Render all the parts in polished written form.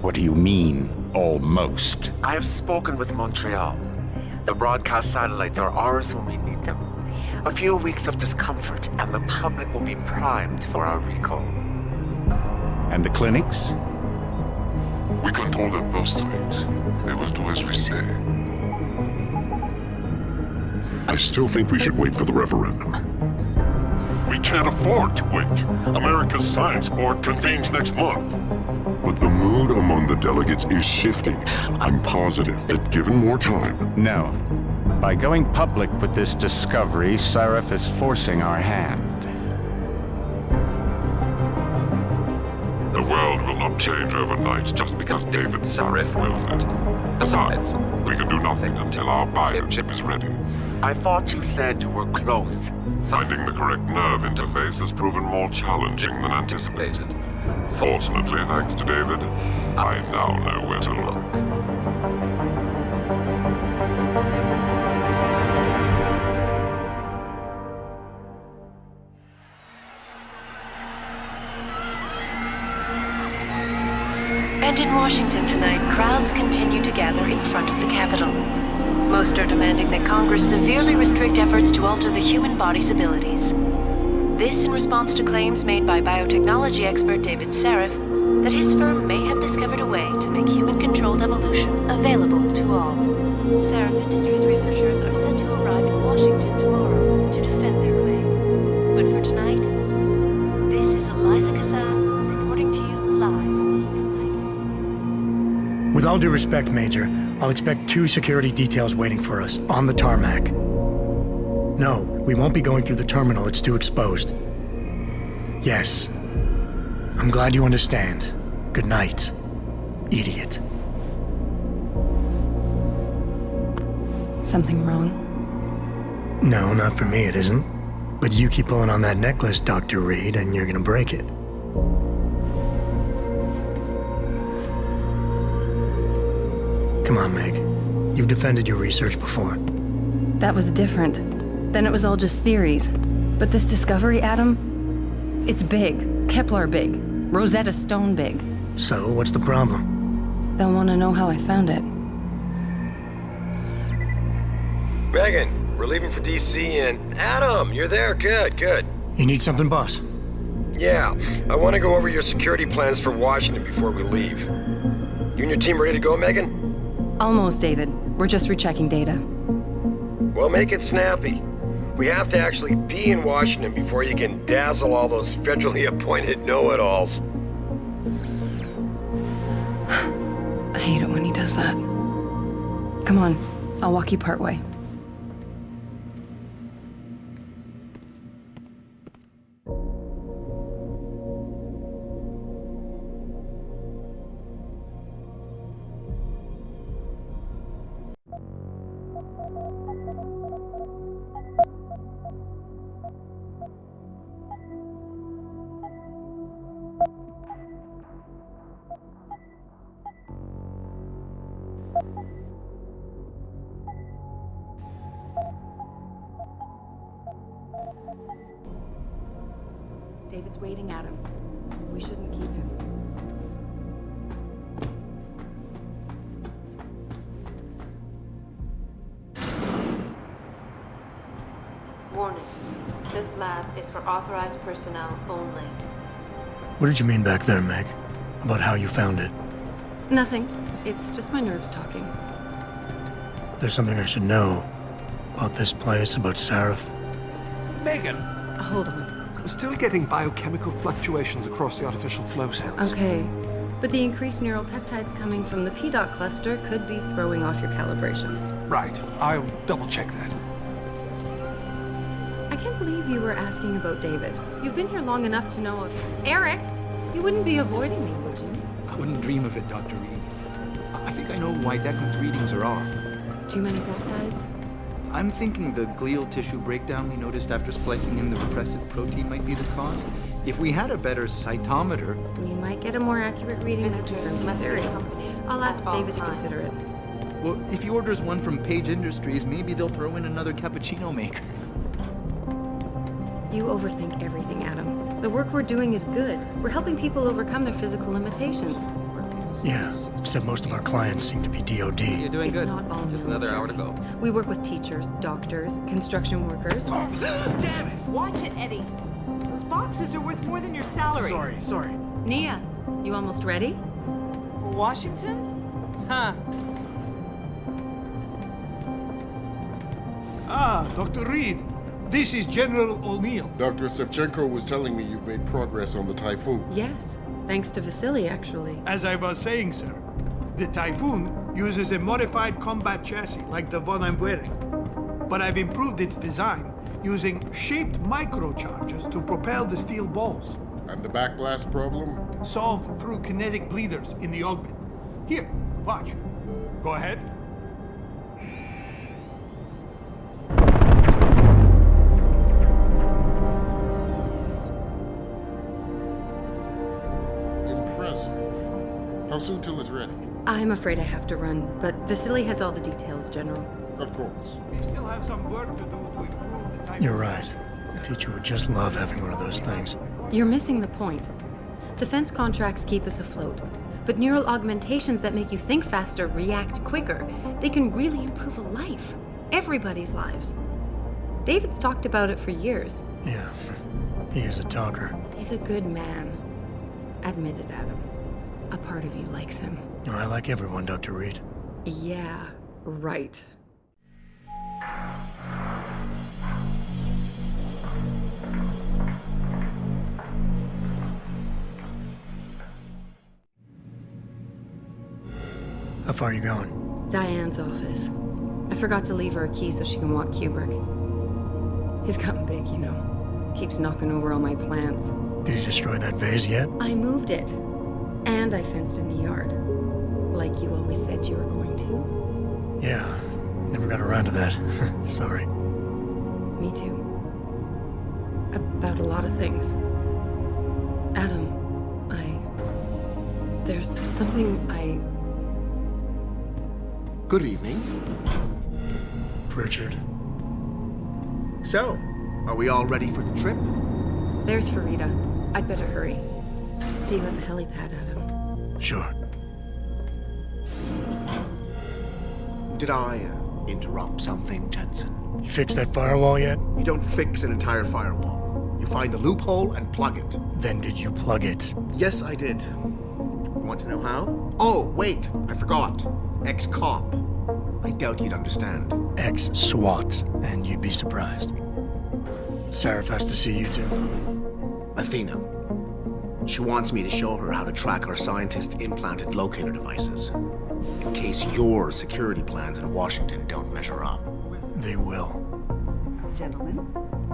What do you mean, almost? I have spoken with Montreal. The broadcast satellites are ours when we need them. A few weeks of discomfort, and the public will be primed for our recall. And the clinics? We control their purse strings. They will do as we say. I still think we should wait for the referendum. We can't afford to wait. America's Science Board convenes next month. But the mood among the delegates is shifting. I'm positive that given more time... No. By going public with this discovery, Sarif is forcing our hand. The world will not change overnight just because David Sarif willed it. Besides, we can do nothing until our biochip is ready. I thought you said you were close. Finding the correct nerve interface has proven more challenging than anticipated. Fortunately, thanks to David, I now know where to look. And in Washington tonight, crowds continue to gather in front of the Capitol. Most are demanding that Congress severely restrict efforts to alter the human body's abilities. This in response to claims made by biotechnology expert David Sarif that his firm may have discovered a way to make human-controlled evolution available to all. Sarif Industries researchers are set to arrive in Washington tomorrow to defend their claim. But for tonight, this is Eliza Kassan reporting to you live from Vegas. With all due respect, Major, I'll expect 2 security details waiting for us on the tarmac. No, we won't be going through the terminal. It's too exposed. Yes. I'm glad you understand. Good night, idiot. Something wrong? No, not for me, it isn't. But you keep pulling on that necklace, Dr. Reed, and you're gonna break it. Come on, Meg. You've defended your research before. That was different. Then it was all just theories. But this discovery, Adam, it's big. Kepler big. Rosetta Stone big. So, what's the problem? They'll want to know how I found it. Megan, we're leaving for DC, and Adam, you're there. Good, good. You need something, boss? Yeah, I want to go over your security plans for Washington before we leave. You and your team ready to go, Megan? Almost, David. We're just rechecking data. Well, make it snappy. We have to actually be in Washington before you can dazzle all those federally appointed know-it-alls. I hate it when he does that. Come on, I'll walk you part way. David's waiting, Adam. We shouldn't keep him. Warning. This lab is for authorized personnel only. What did you mean back there, Meg? About how you found it? Nothing. It's just my nerves talking. There's something I should know. About this place, about Sarif. Megan! Hold on. I'm still getting biochemical fluctuations across the artificial flow cells. Okay. But the increased neural peptides coming from the PDOT cluster could be throwing off your calibrations. Right. I'll double-check that. I can't believe you were asking about David. You've been here long enough to know of... Eric! You wouldn't be avoiding me, would you? I wouldn't dream of it, Dr. Reed. I think I know why Declan's readings are off. Too many peptides? I'm thinking the glial tissue breakdown we noticed after splicing in the repressive protein might be the cause. If we had a better cytometer... We might get a more accurate reading. Visitors must be accompanied. I'll ask at all David to times. consider it. Well, if he orders one from Page Industries, maybe they'll throw in another cappuccino maker. You overthink everything, Adam. The work we're doing is good. We're helping people overcome their physical limitations. Yeah, except most of our clients seem to be DOD. You're doing It's good. not all Just another hour to military. go. We work with teachers, doctors, construction workers. Damn it! Watch it, Eddie. Those boxes are worth more than your salary. Sorry. Nia, you almost ready? For Washington? Huh. Ah, Dr. Reed. This is General O'Neill. Dr. Sevchenko was telling me you've made progress on the Typhoon. Yes, thanks to Vasily, actually. As I was saying, sir, the Typhoon uses a modified combat chassis like the one I'm wearing. But I've improved its design using shaped microcharges to propel the steel balls. And the backblast problem? Solved through kinetic bleeders in the augment. Here, watch. Go ahead. Impressive. How soon till it's ready? I'm afraid I have to run, but Vasily has all the details, General. Of course. We still have some work to do to improve the Typhoon. You're right. The teacher would just love having one of those things. You're missing the point. Defense contracts keep us afloat, but neural augmentations that make you think faster, react quicker, they can really improve a life. Everybody's lives. David's talked about it for years. Yeah, he is a talker. He's a good man. Admit it, Adam. A part of you likes him. Oh, I like everyone, Dr. Reed. Yeah, right. How far are you going? Diane's office. I forgot to leave her a key so she can walk Kubrick. He's gotten big, you know. Keeps knocking over all my plants. Did you destroy that vase yet? I moved it. And I fenced in the yard. Like you always said you were going to. Yeah, never got around to that. Sorry. Me too. About a lot of things. Adam, there's something Good evening. Pritchard. So, are we all ready for the trip? There's Farida. I'd better hurry. See you at the helipad, Adam. Sure. Did I interrupt something, Jensen? You fixed that firewall yet? You don't fix an entire firewall. You find the loophole and plug it. Then did you plug it? Yes, I did. Want to know how? Oh, wait, I forgot. Ex-cop. I doubt you'd understand. Ex-SWAT, and you'd be surprised. Sarif has to see you too. Athena. She wants me to show her how to track our scientist-implanted locator devices. In case your security plans in Washington don't measure up. They will. Gentlemen,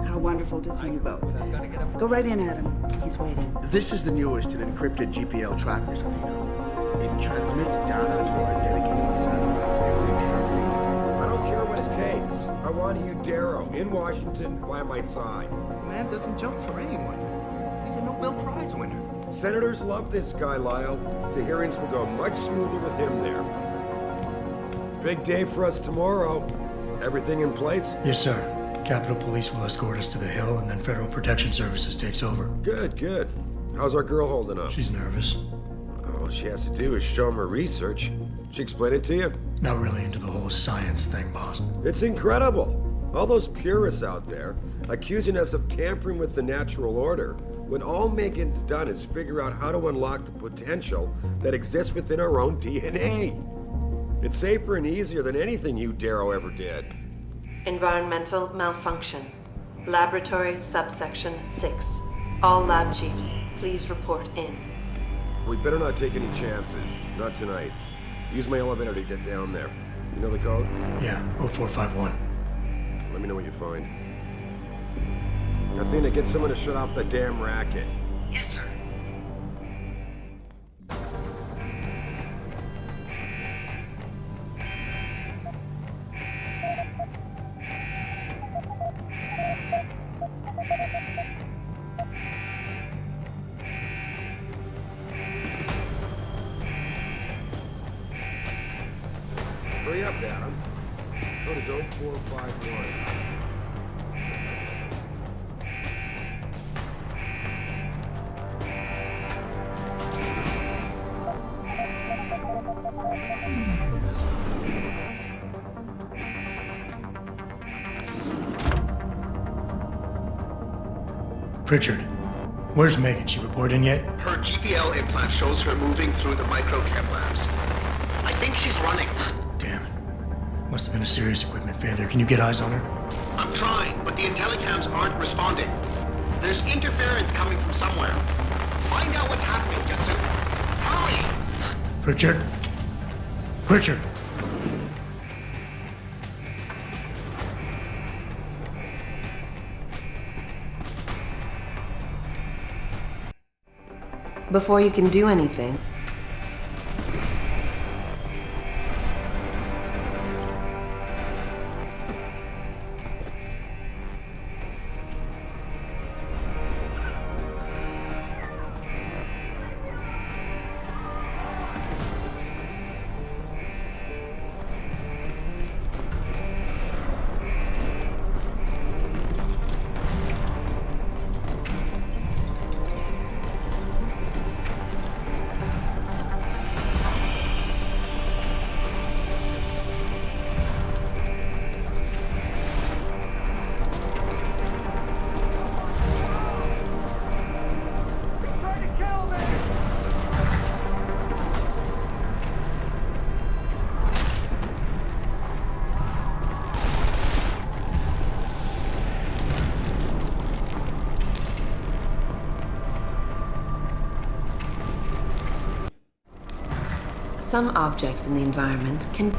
how wonderful to see you both. Go right in, Adam. He's waiting. This is the newest in encrypted GPL trackers, Athena. It transmits data to our dedicated satellites every 10 feet. I don't care what it takes. I want you, Darrow, in Washington, by my side. The man doesn't jump for anyone. He's a Nobel Prize winner. Senators love this guy, Lyle. The hearings will go much smoother with him there. Big day for us tomorrow. Everything in place? Yes, sir. Capitol Police will escort us to the Hill, and then Federal Protection Services takes over. Good, good. How's our girl holding up? She's nervous. All she has to do is show him her research. She explain it to you? Not really into the whole science thing, boss. It's incredible. All those purists out there accusing us of tampering with the natural order, when all Megan's done is figure out how to unlock the potential that exists within our own DNA. It's safer and easier than anything you, Darrow, ever did. Environmental malfunction. Laboratory subsection 6. All lab chiefs, please report in. We better not take any chances. Not tonight. Use my elevator to get down there. You know the code? Yeah, 0451. Let me know what you find. Athena, get someone to shut off the damn racket. Yes, sir. Hurry up, Adam. Code is 0451. Pritchard, where's Megan? She report in yet? Her GPL implant shows her moving through the microchem labs. I think she's running. Damn it. Must have been a serious equipment failure. Can you get eyes on her? I'm trying, but the intellicams aren't responding. There's interference coming from somewhere. Find out what's happening, Judson. Hurry! Pritchard? Pritchard! Before you can do anything, some objects in the environment can...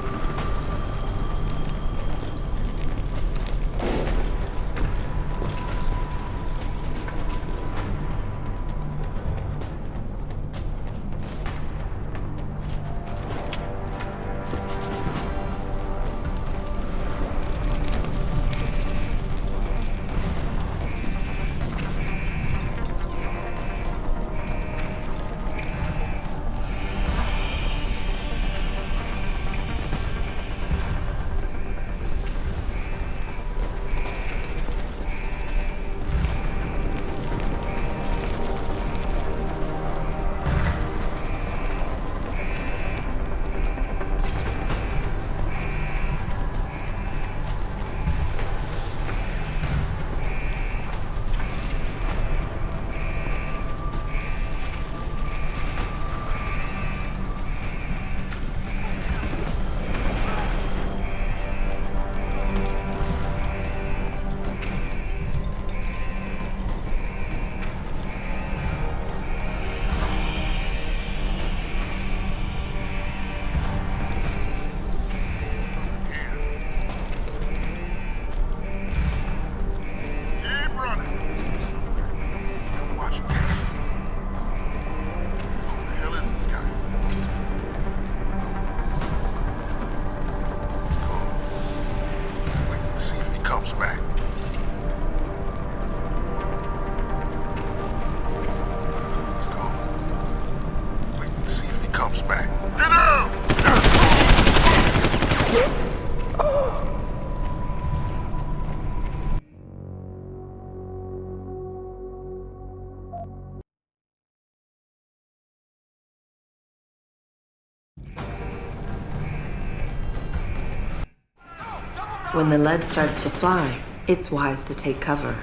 When the lead starts to fly, it's wise to take cover.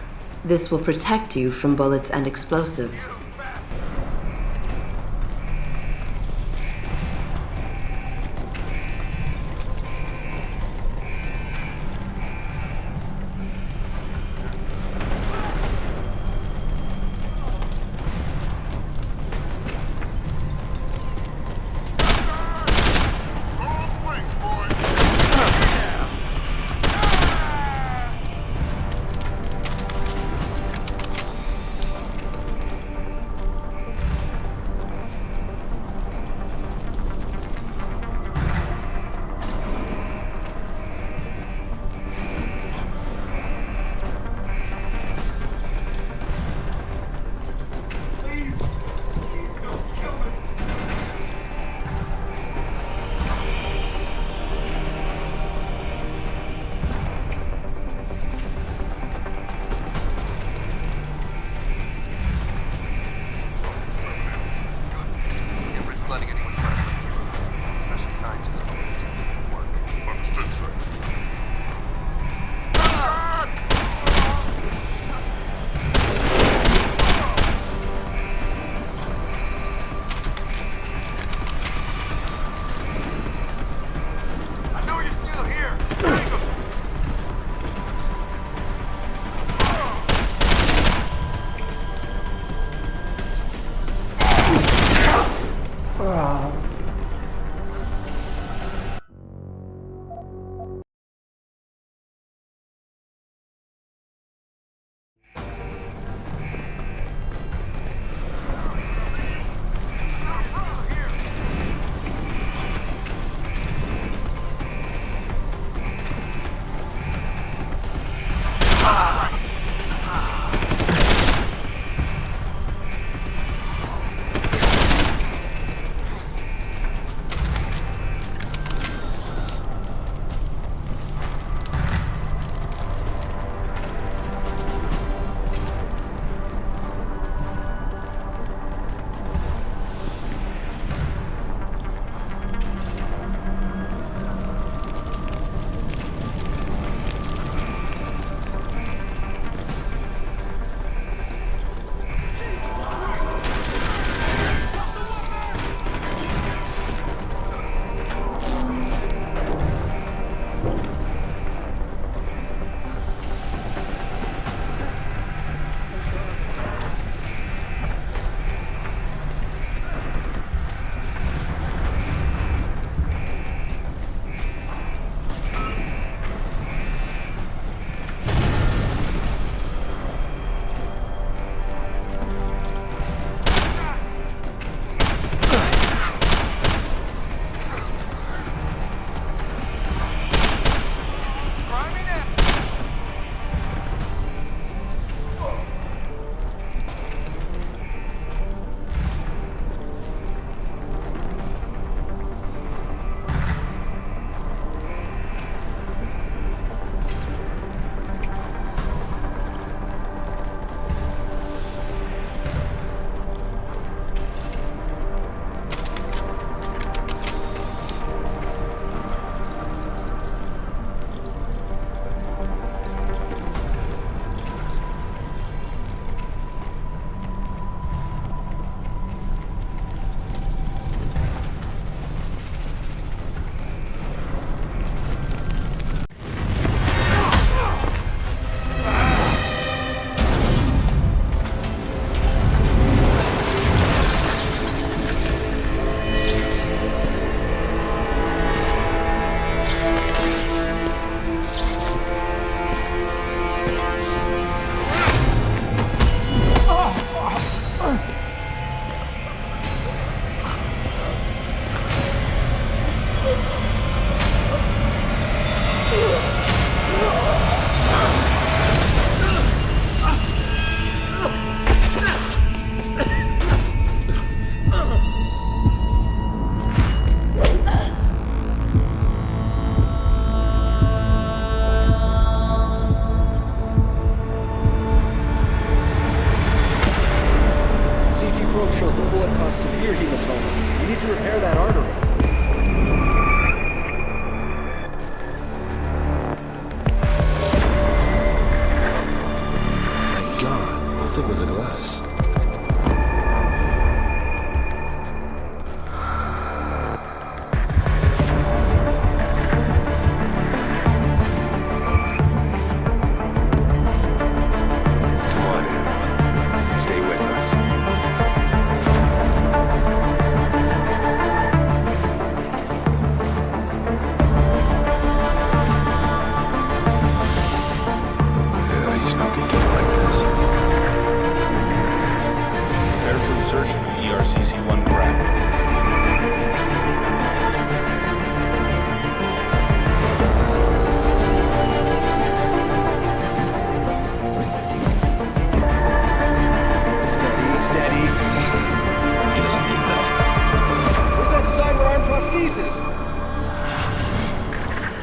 This will protect you from bullets and explosives.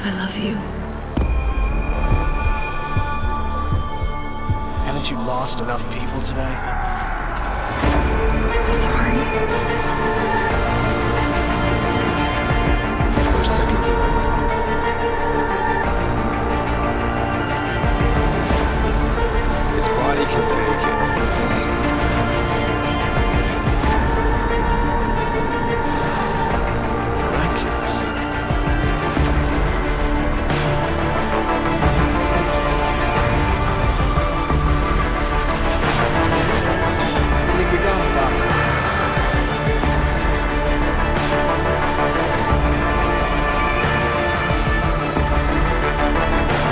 I love you. Haven't you lost enough people today? I'm sorry. We're seconds away. His body can take it. Miraculous. I think we got him, Doctor.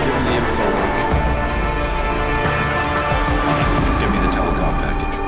Give him the info link. Fine. Give me the telecom package.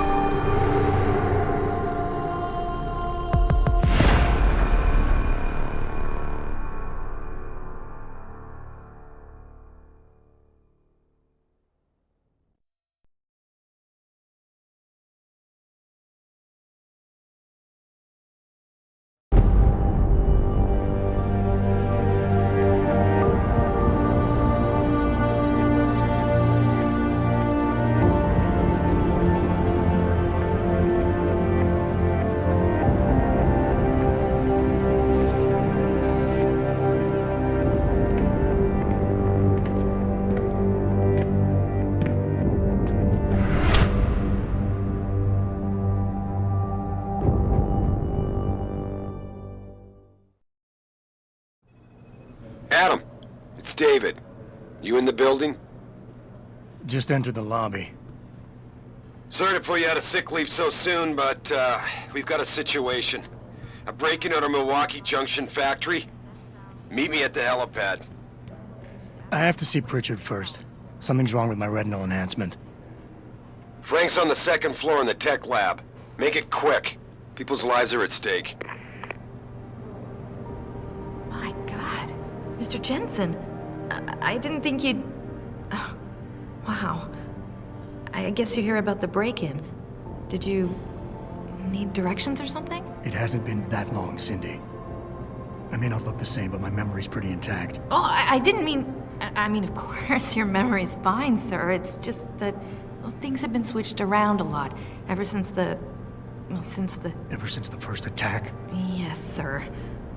Adam, it's David. You in the building? Just entered the lobby. Sorry to pull you out of sick leave so soon, but we've got a situation. A break-in at our Milwaukee Junction factory. Meet me at the helipad. I have to see Pritchard first. Something's wrong with my retinal enhancement. Frank's on the second floor in the tech lab. Make it quick. People's lives are at stake. My God. Mr. Jensen, I didn't think you'd... Oh, wow. I guess you hear about the break-in. Did you need directions or something? It hasn't been that long, Cindy. I may not look the same, but my memory's pretty intact. Oh, I didn't mean... I mean, of course, your memory's fine, sir. It's just that well, things have been switched around a lot ever since the... Well, since the... Ever since the first attack? Yes, sir.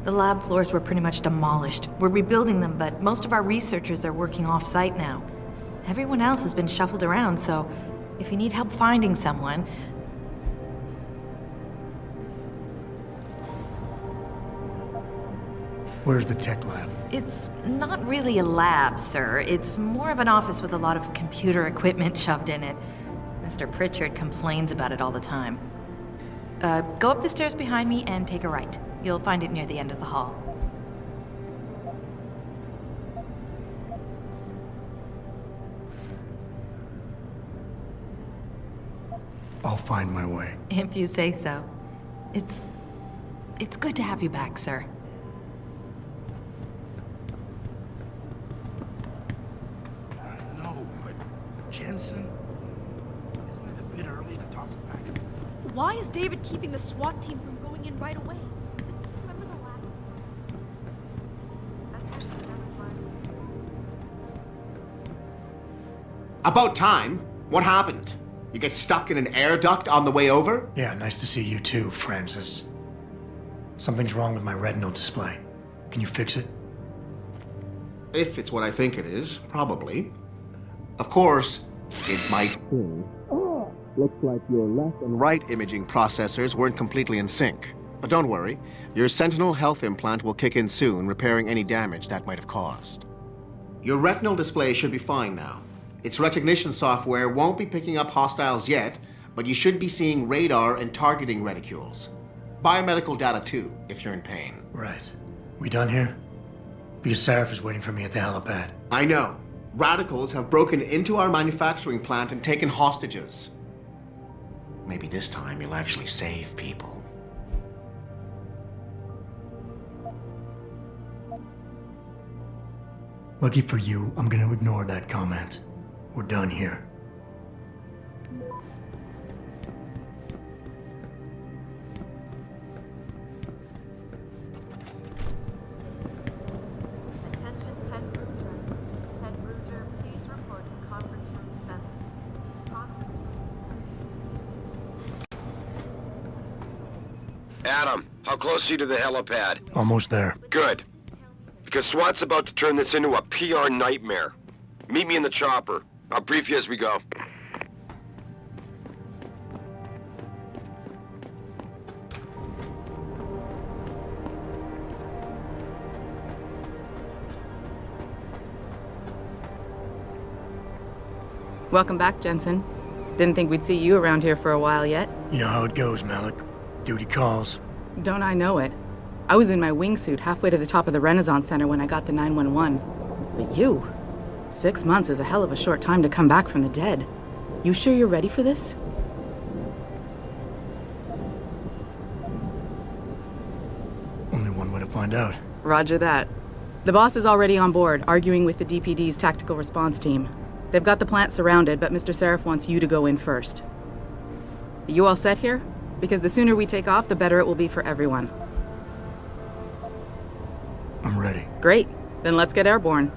The lab floors were pretty much demolished. We're rebuilding them, but most of our researchers are working off-site now. Everyone else has been shuffled around, so if you need help finding someone... Where's the tech lab? It's not really a lab, sir. It's more of an office with a lot of computer equipment shoved in it. Mr. Pritchard complains about it all the time. Go up the stairs behind me and take a right. You'll find it near the end of the hall. I'll find my way. If you say so. It's good to have you back, sir. No, but Jensen? Isn't it a bit early to toss it back? Why is David keeping the SWAT team from going in right away? Remember the last... About time. What happened? You get stuck in an air duct on the way over? Yeah, nice to see you too, Francis. Something's wrong with my retinal display. Can you fix it? If it's what I think it is, probably. Of course, it might be. Looks like your left and right imaging processors weren't completely in sync. But don't worry, your Sentinel health implant will kick in soon, repairing any damage that might have caused. Your retinal display should be fine now. Its recognition software won't be picking up hostiles yet, but you should be seeing radar and targeting reticules. Biomedical data too, if you're in pain. Right. We done here? Because Sarif is waiting for me at the helipad. I know. Radicals have broken into our manufacturing plant and taken hostages. Maybe this time you'll actually save people. Lucky for you, I'm gonna ignore that comment. We're done here. Attention Adam, how close are you to the helipad? Almost there. Good. Because SWAT's about to turn this into a PR nightmare. Meet me in the chopper. I'll brief you as we go. Welcome back, Jensen. Didn't think we'd see you around here for a while yet. You know how it goes, Malik. Duty calls. Don't I know it? I was in my wingsuit halfway to the top of the Renaissance Center when I got the 911. But you? 6 months is a hell of a short time to come back from the dead. You sure you're ready for this? Only one way to find out. Roger that. The boss is already on board, arguing with the DPD's tactical response team. They've got the plant surrounded, but Mr. Sarif wants you to go in first. Are you all set here? Because the sooner we take off, the better it will be for everyone. I'm ready. Great. Then let's get airborne.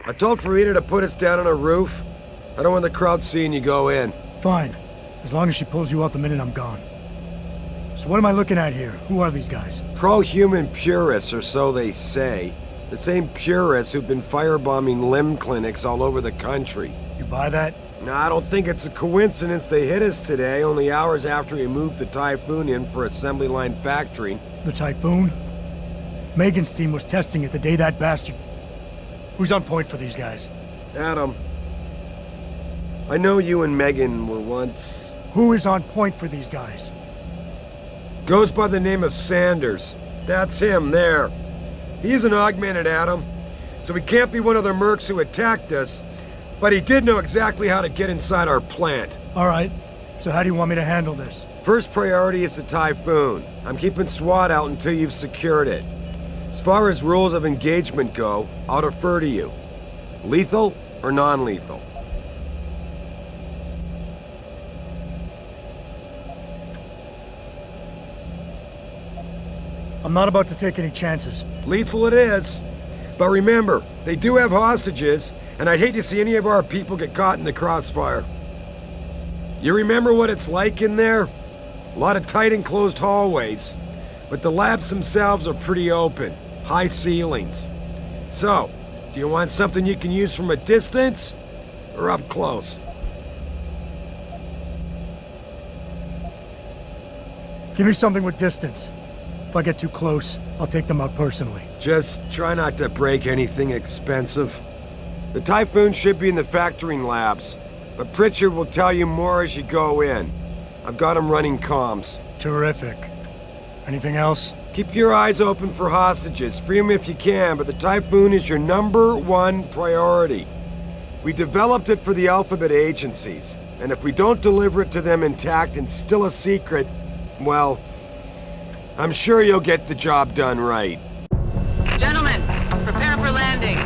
I told Farida to put us down on a roof. I don't want the crowd seeing you go in. Fine. As long as she pulls you out the minute I'm gone. So what am I looking at here? Who are these guys? Pro-human purists, or so they say. The same purists who've been firebombing limb clinics all over the country. You buy that? No, I don't think it's a coincidence they hit us today, only hours after we moved the Typhoon in for assembly line factory. The Typhoon? Megan's team was testing it the day that bastard... Who's on point for these guys? Adam. I know you and Megan were once... Who is on point for these guys? Goes by the name of Sanders. That's him, there. He's an augmented Adam, so he can't be one of the mercs who attacked us, but he did know exactly how to get inside our plant. All right. So how do you want me to handle this? First priority is the Typhoon. I'm keeping SWAT out until you've secured it. As far as rules of engagement go, I'll defer to you. Lethal or non-lethal? I'm not about to take any chances. Lethal it is. But remember, they do have hostages, and I'd hate to see any of our people get caught in the crossfire. You remember what it's like in there? A lot of tight enclosed hallways. But the labs themselves are pretty open. High ceilings. So, do you want something you can use from a distance? Or up close? Give me something with distance. If I get too close, I'll take them out personally. Just try not to break anything expensive. The Typhoon should be in the factoring labs, but Pritchard will tell you more as you go in. I've got him running comms. Terrific. Anything else? Keep your eyes open for hostages. Free them if you can, but the Typhoon is your #1 priority. We developed it for the Alphabet agencies, and if we don't deliver it to them intact and still a secret, well, I'm sure you'll get the job done right. Gentlemen, prepare for landing.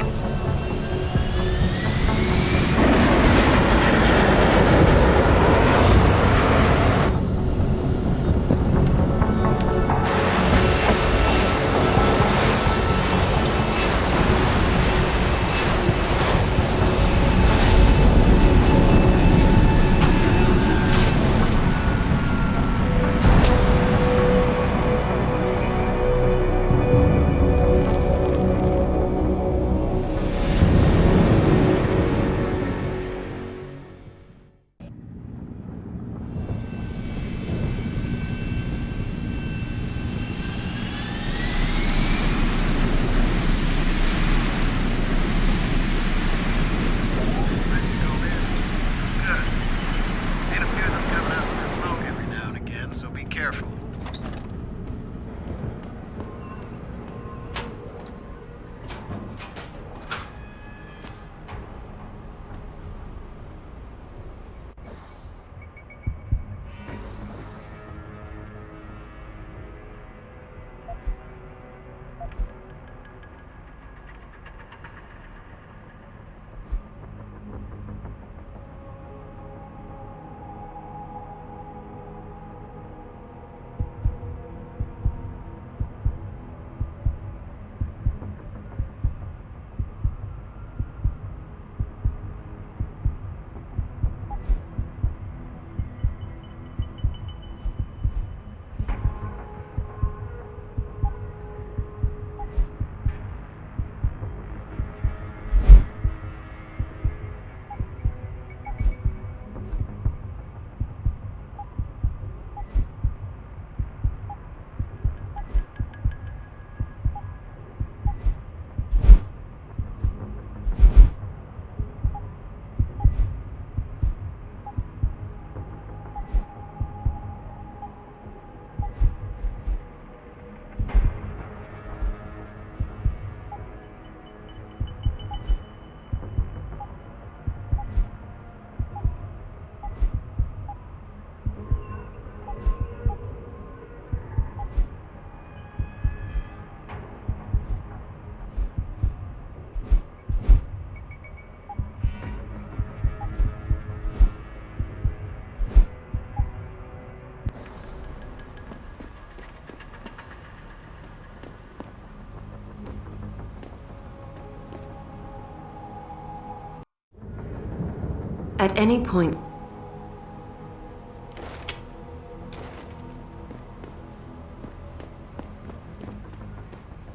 At any point...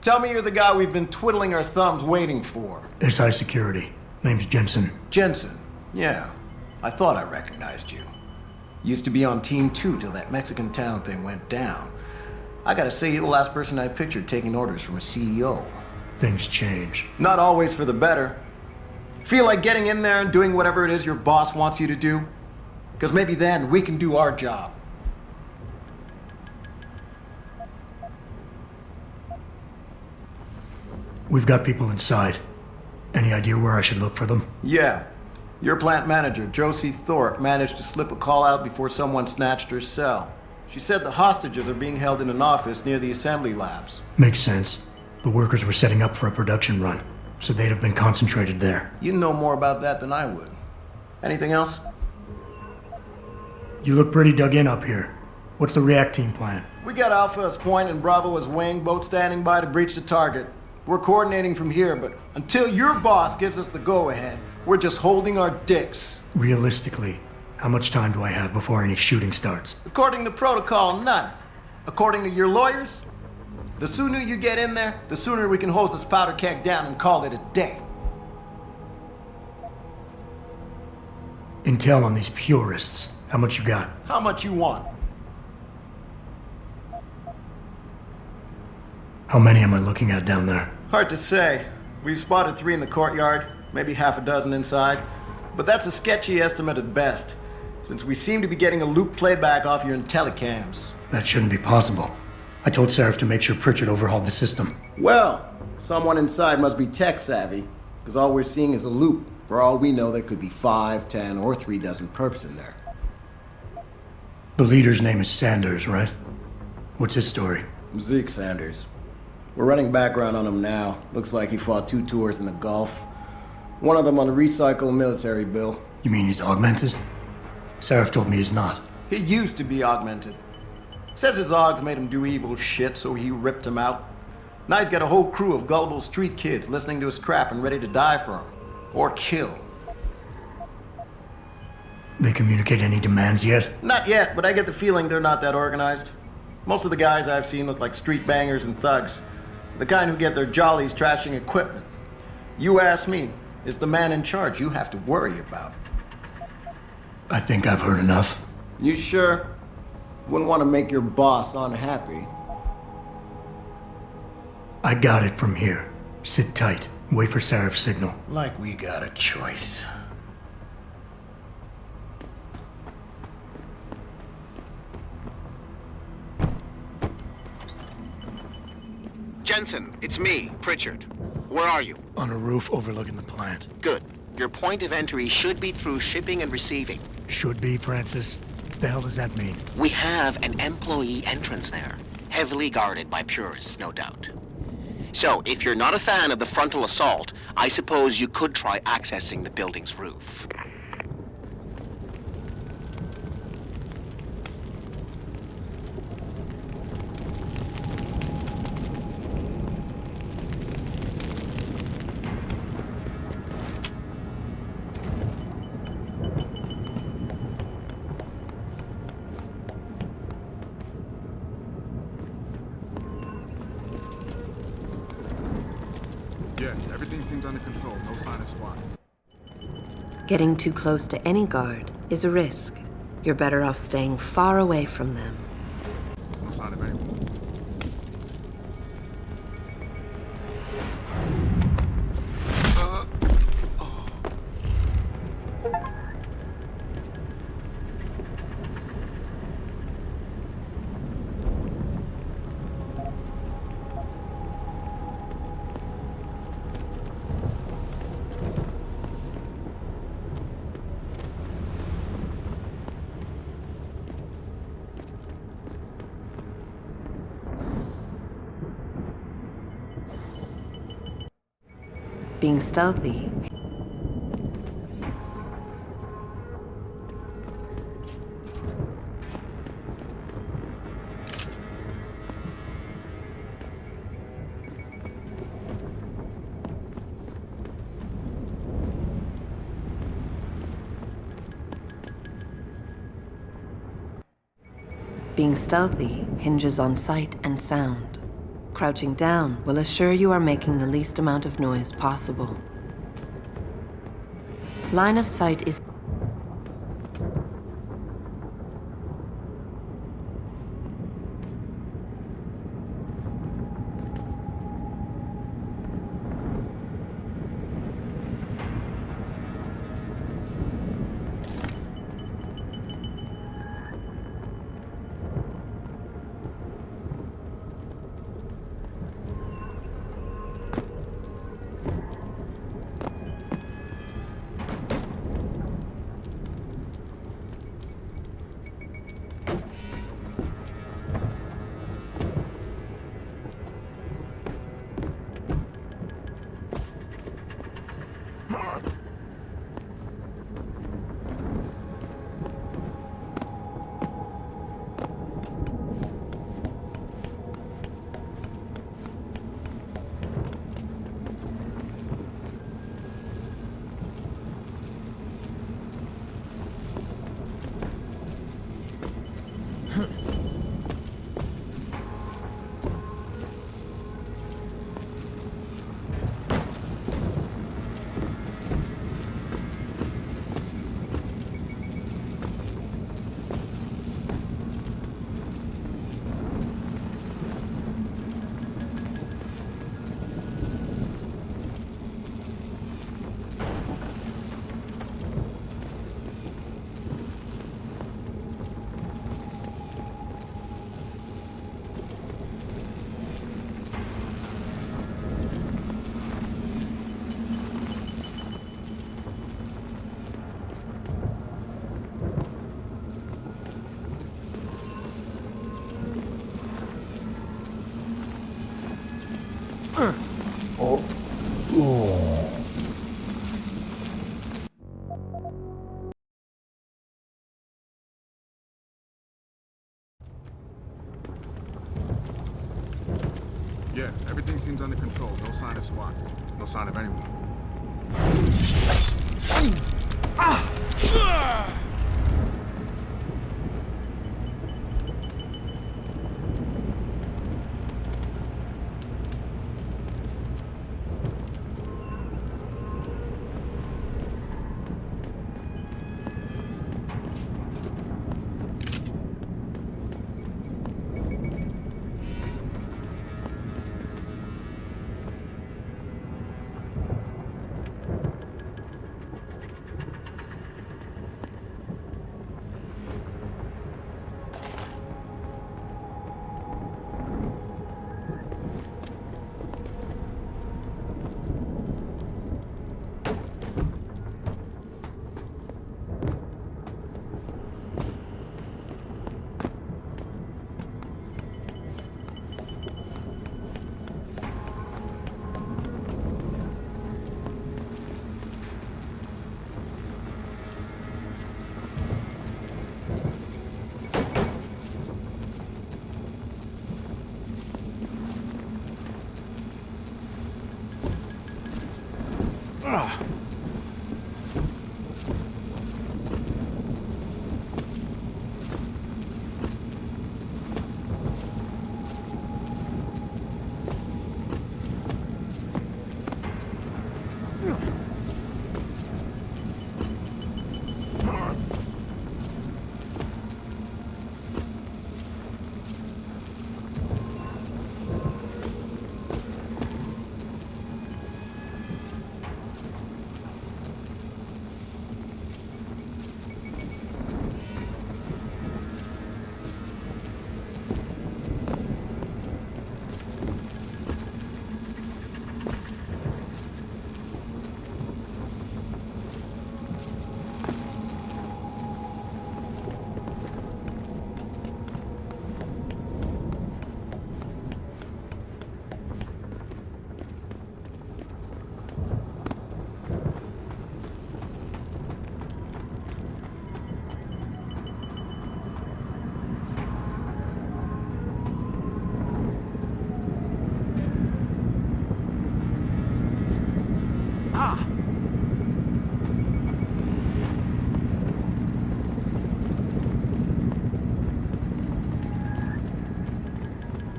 Tell me you're the guy we've been twiddling our thumbs waiting for. SI Security. Name's Jensen. Jensen. Yeah. I thought I recognized you. Used to be on Team 2 till that Mexican town thing went down. I gotta say, you're the last person I pictured taking orders from a CEO. Things change. Not always for the better. Feel like getting in there and doing whatever it is your boss wants you to do? Because maybe then we can do our job. We've got people inside. Any idea where I should look for them? Yeah. Your plant manager, Josie Thorpe, managed to slip a call out before someone snatched her cell. She said the hostages are being held in an office near the assembly labs. Makes sense. The workers were setting up for a production run, so they'd have been concentrated there. You know more about that than I would. Anything else? You look pretty dug in up here. What's the react team plan? We got Alpha as point and Bravo as wing, both standing by to breach the target. We're coordinating from here, but until your boss gives us the go-ahead, we're just holding our dicks. Realistically, how much time do I have before any shooting starts? According to protocol, none. According to your lawyers, the sooner you get in there, the sooner we can hose this powder keg down and call it a day. Intel on these purists. How much you got? How much you want? How many am I looking at down there? Hard to say. We've spotted 3 in the courtyard, maybe half a dozen inside. But that's a sketchy estimate at best, since we seem to be getting a loop playback off your telecams. That shouldn't be possible. I told Seraph to make sure Pritchard overhauled the system. Well, someone inside must be tech savvy, because all we're seeing is a loop. For all we know, there could be 5, 10, or 3 dozen perps in there. The leader's name is Sanders, right? What's his story? Zeke Sanders. We're running background on him now. Looks like he fought 2 tours in the Gulf. One of them on a recycled military bill. You mean he's augmented? Seraph told me he's not. He used to be augmented. Says his augs made him do evil shit, so he ripped him out. Now he's got a whole crew of gullible street kids listening to his crap and ready to die for him. Or kill. They communicate any demands yet? Not yet, but I get the feeling they're not that organized. Most of the guys I've seen look like street bangers and thugs. The kind who get their jollies trashing equipment. You ask me, it's the man in charge you have to worry about. I think I've heard enough. You sure? Wouldn't want to make your boss unhappy. I got it from here. Sit tight. Wait for Seraph's signal. Like we got a choice. Jensen, it's me, Pritchard. Where are you? On a roof overlooking the plant. Good. Your point of entry should be through shipping and receiving. Should be, Francis. What the hell does that mean? We have an employee entrance there. Heavily guarded by purists, no doubt. So, if you're not a fan of the frontal assault, I suppose you could try accessing the building's roof. Yes, everything seems under control. No sign of SWAT. Getting too close to any guard is a risk. You're better off staying far away from them. No sign of anyone. Being stealthy. Being stealthy hinges on sight and sound. Crouching down will assure you are making the least amount of noise possible. Line of sight is Yeah, everything seems under control. No sign of SWAT. No sign of anyone.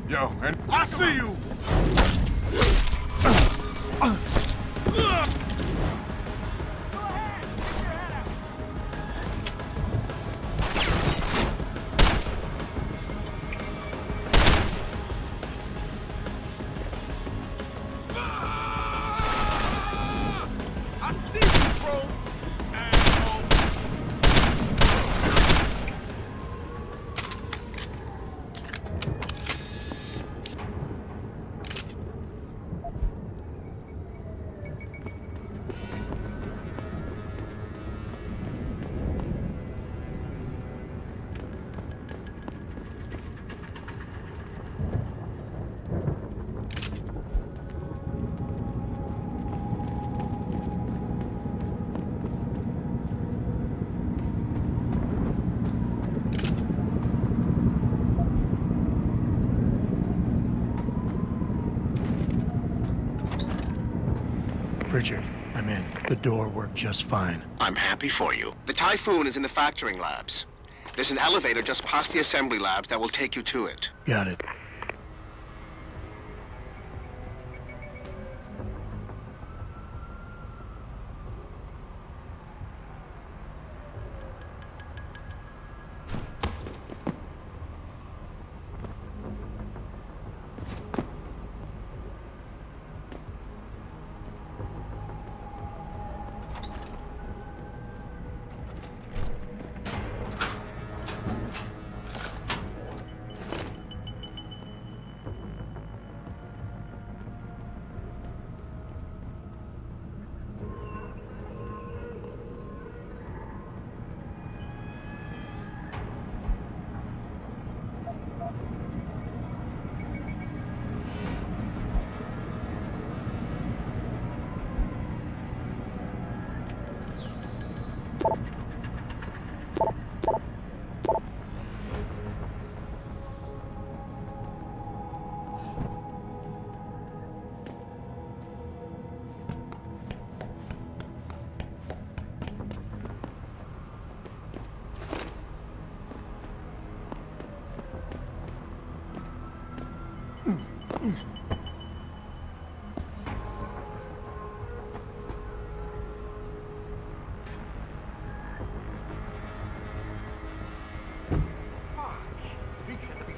Yo, and I see you! Richard, I'm in. The door worked just fine. I'm happy for you. The Typhoon is in the factoring labs. There's an elevator just past the assembly labs that will take you to it. Got it.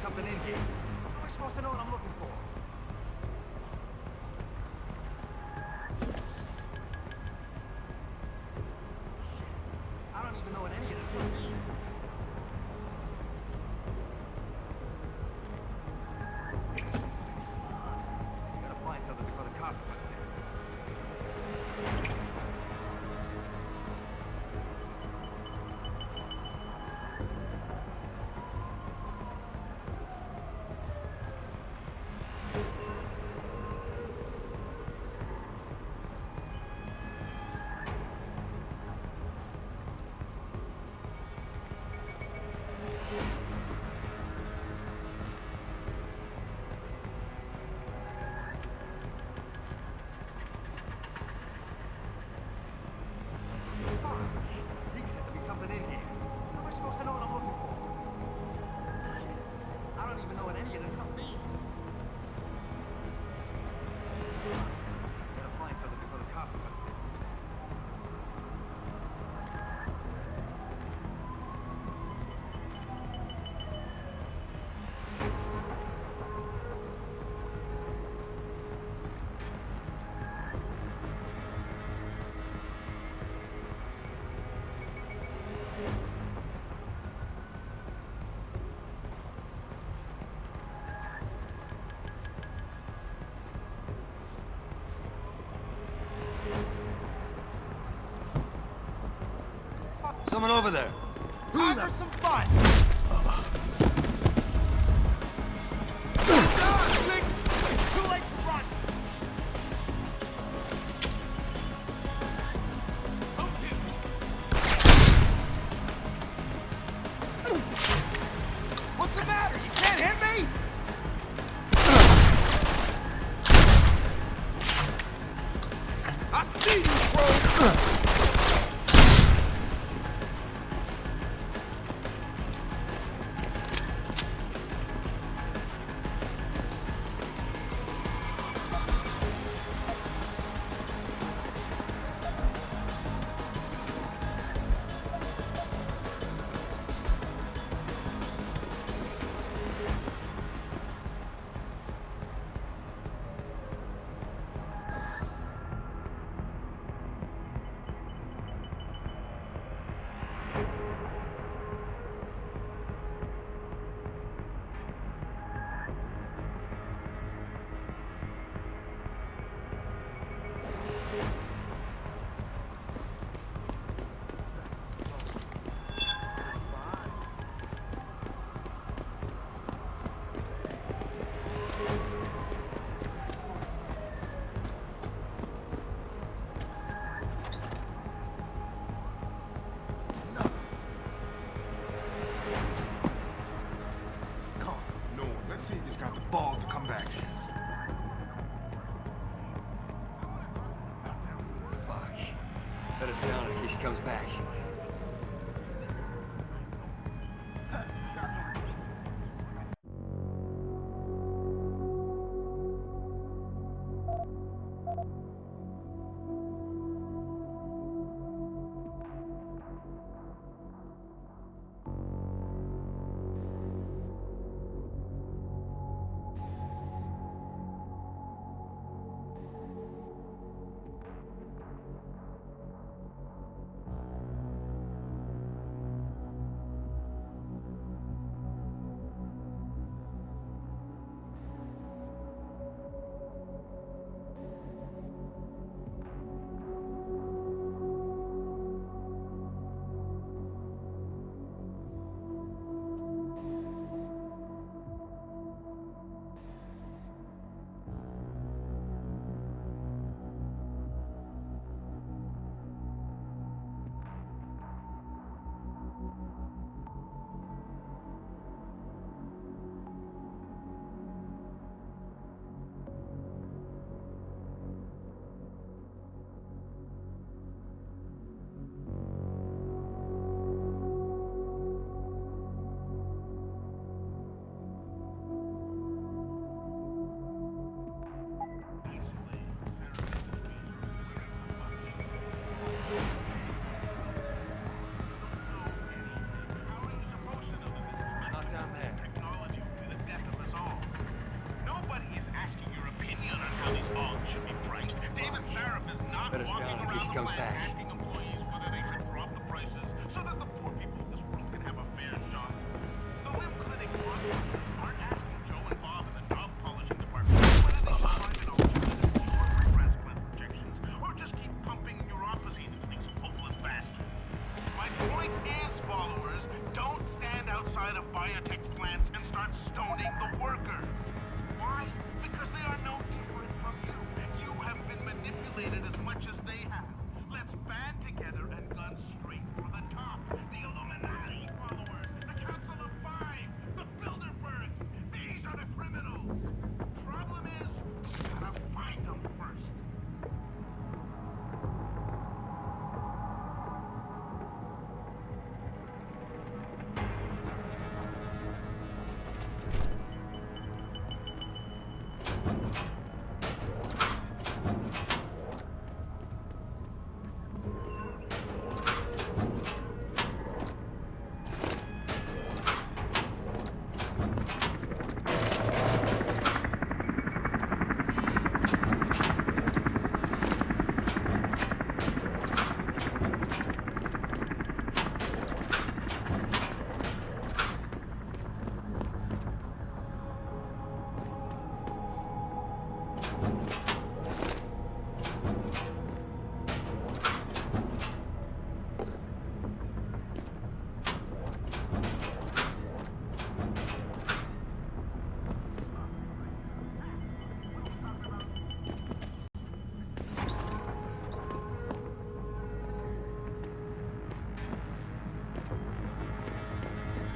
Something in here. How am I supposed to know what I'm looking for? I don't even know what any of this stuff is. Gotta find something before the cops bust in. Something in here. How am I supposed to know what I'm looking for? I don't even know what any of this stuff means. Gotta find something before the cops bust in. Someone over there. Time for some fun. Too late to run. What's the matter? You can't hit me? I see you, bro. see if he's got the balls to come back. Fuck. Let us down in case he comes back. Let us down in case he comes back.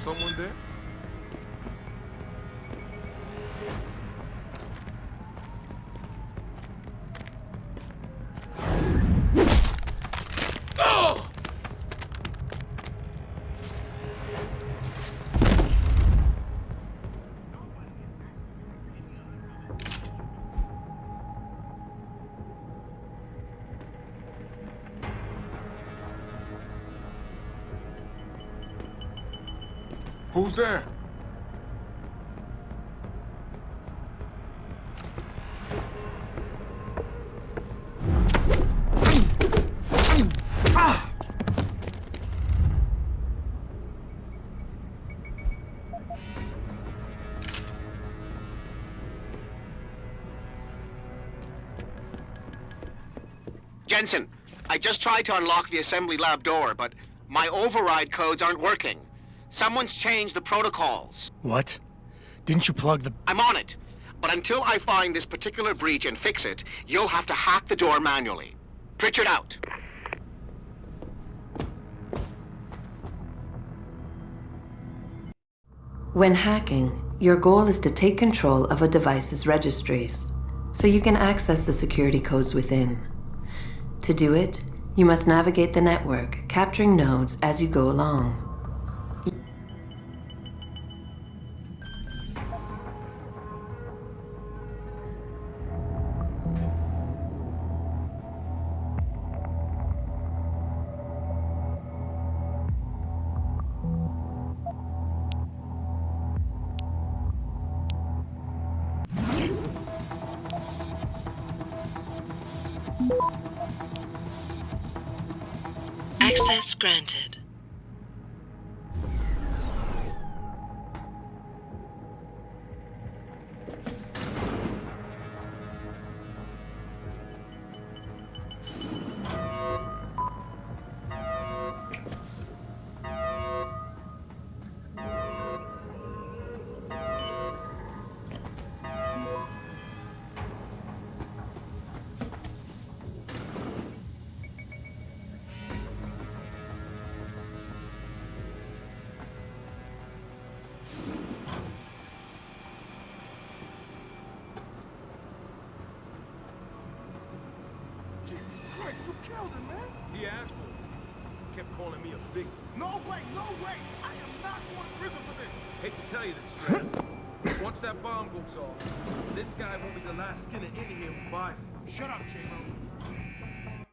Someone there? Oh! Who's there? Jensen, I just tried to unlock the assembly lab door, but my override codes aren't working. Someone's changed the protocols. What? Didn't you plug the... I'm on it. But until I find this particular breach and fix it, you'll have to hack the door manually. Pritchard out. When hacking, Your goal is to take control of a device's registries, so you can access the security codes within. To do it, you must navigate the network, capturing nodes as you go along. Access granted. Killed him, man. He asked for it. Kept calling me a big. No way, no way. I am not going to prison for this. Hate to tell you this, Shred. Once that bomb goes off, this guy won't be the last skinner in here who buys it. Shut up, J-Mo.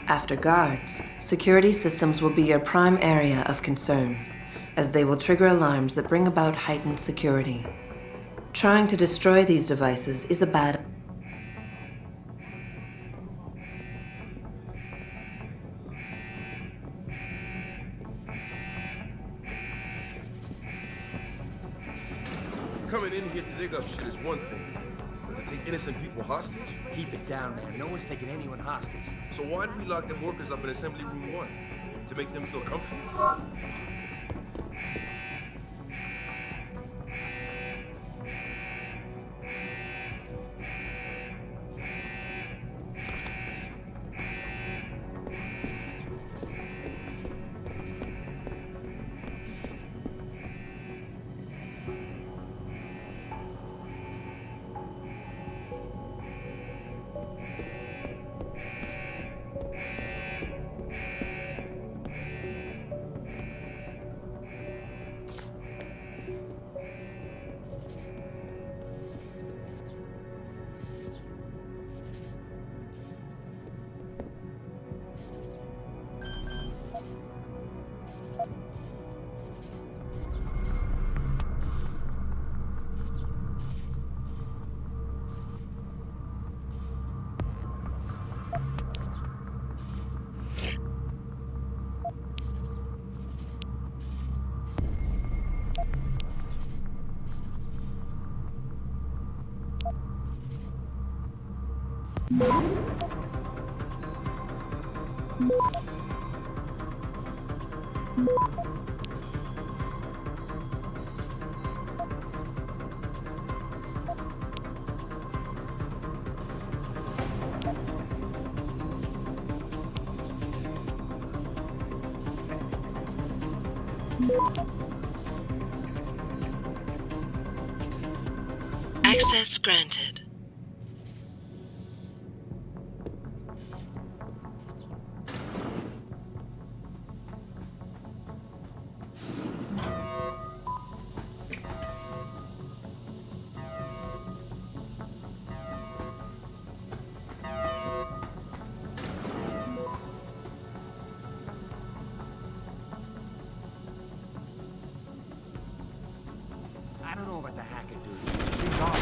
After guards, security systems will be your prime area of concern, as they will trigger alarms that bring about heightened security. Trying to destroy these devices is a bad... Coming in here to dig up shit is one thing. But to take innocent people hostage? Keep it down, man. No one's taking anyone hostage. So why do we lock them workers up in Assembly Room 1? To make them feel comfortable? Access granted. I don't know about the hacker dude. It seems odd.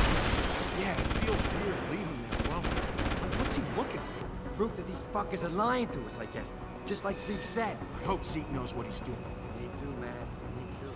Yeah, it feels weird to leave him there alone. Like, what's he looking for? Proof that these fuckers are lying to us, I guess. Just like Zeke said. I hope Zeke knows what he's doing. Me too, man. Me too.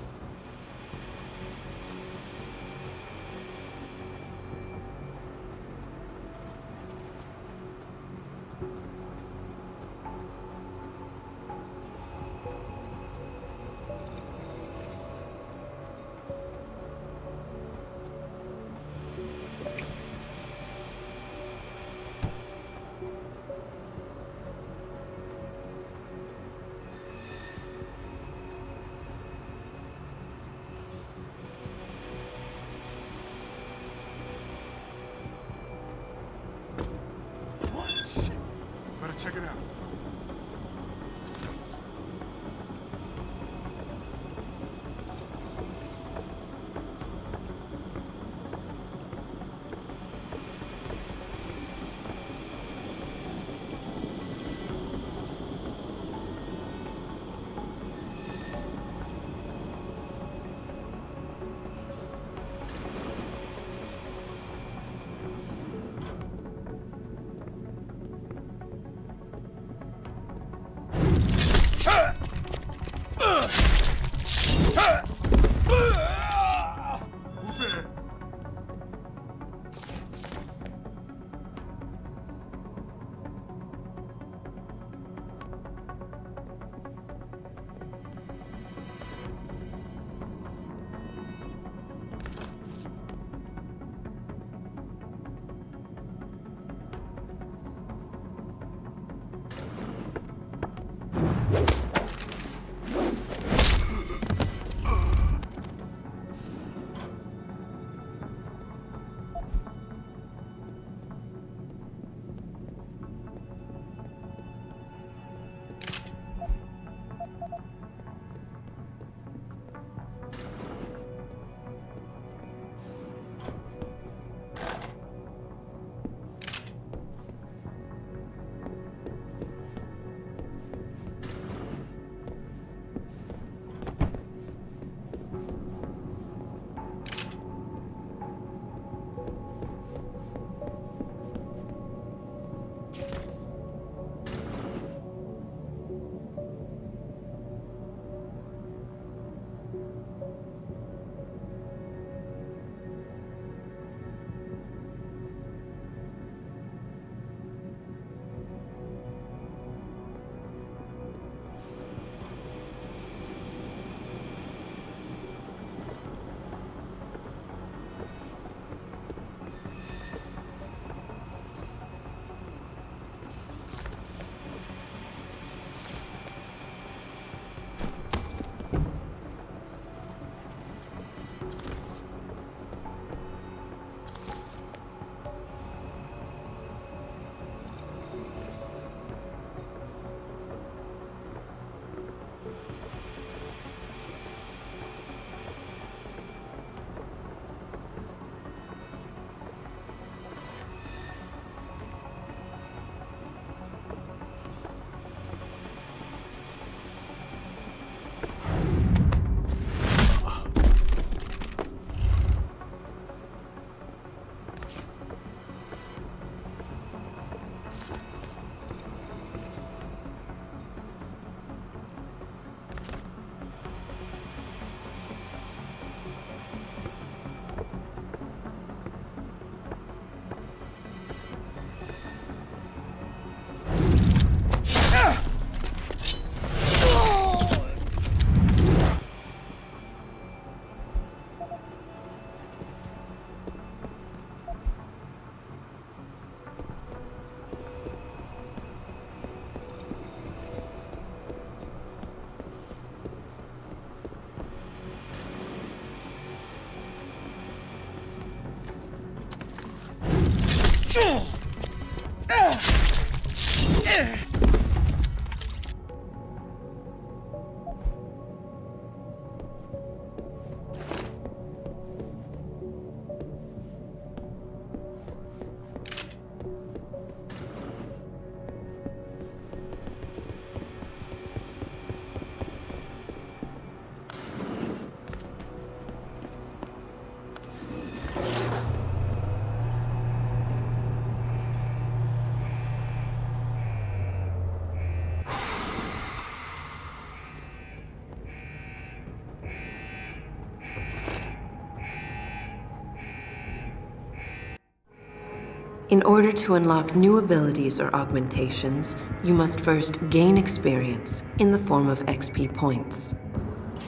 In order to unlock new abilities or augmentations, you must first gain experience in the form of XP points.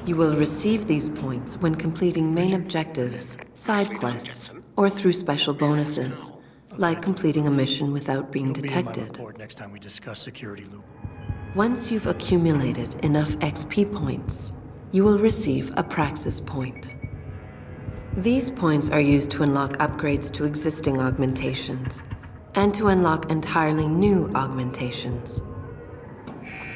You will receive these points when completing main objectives, side quests, or through special bonuses, like completing a mission without being detected. Next time we discuss security loop. Once you've accumulated enough XP points, you will receive a Praxis point. These points are used to unlock upgrades to existing augmentations, and to unlock entirely new augmentations.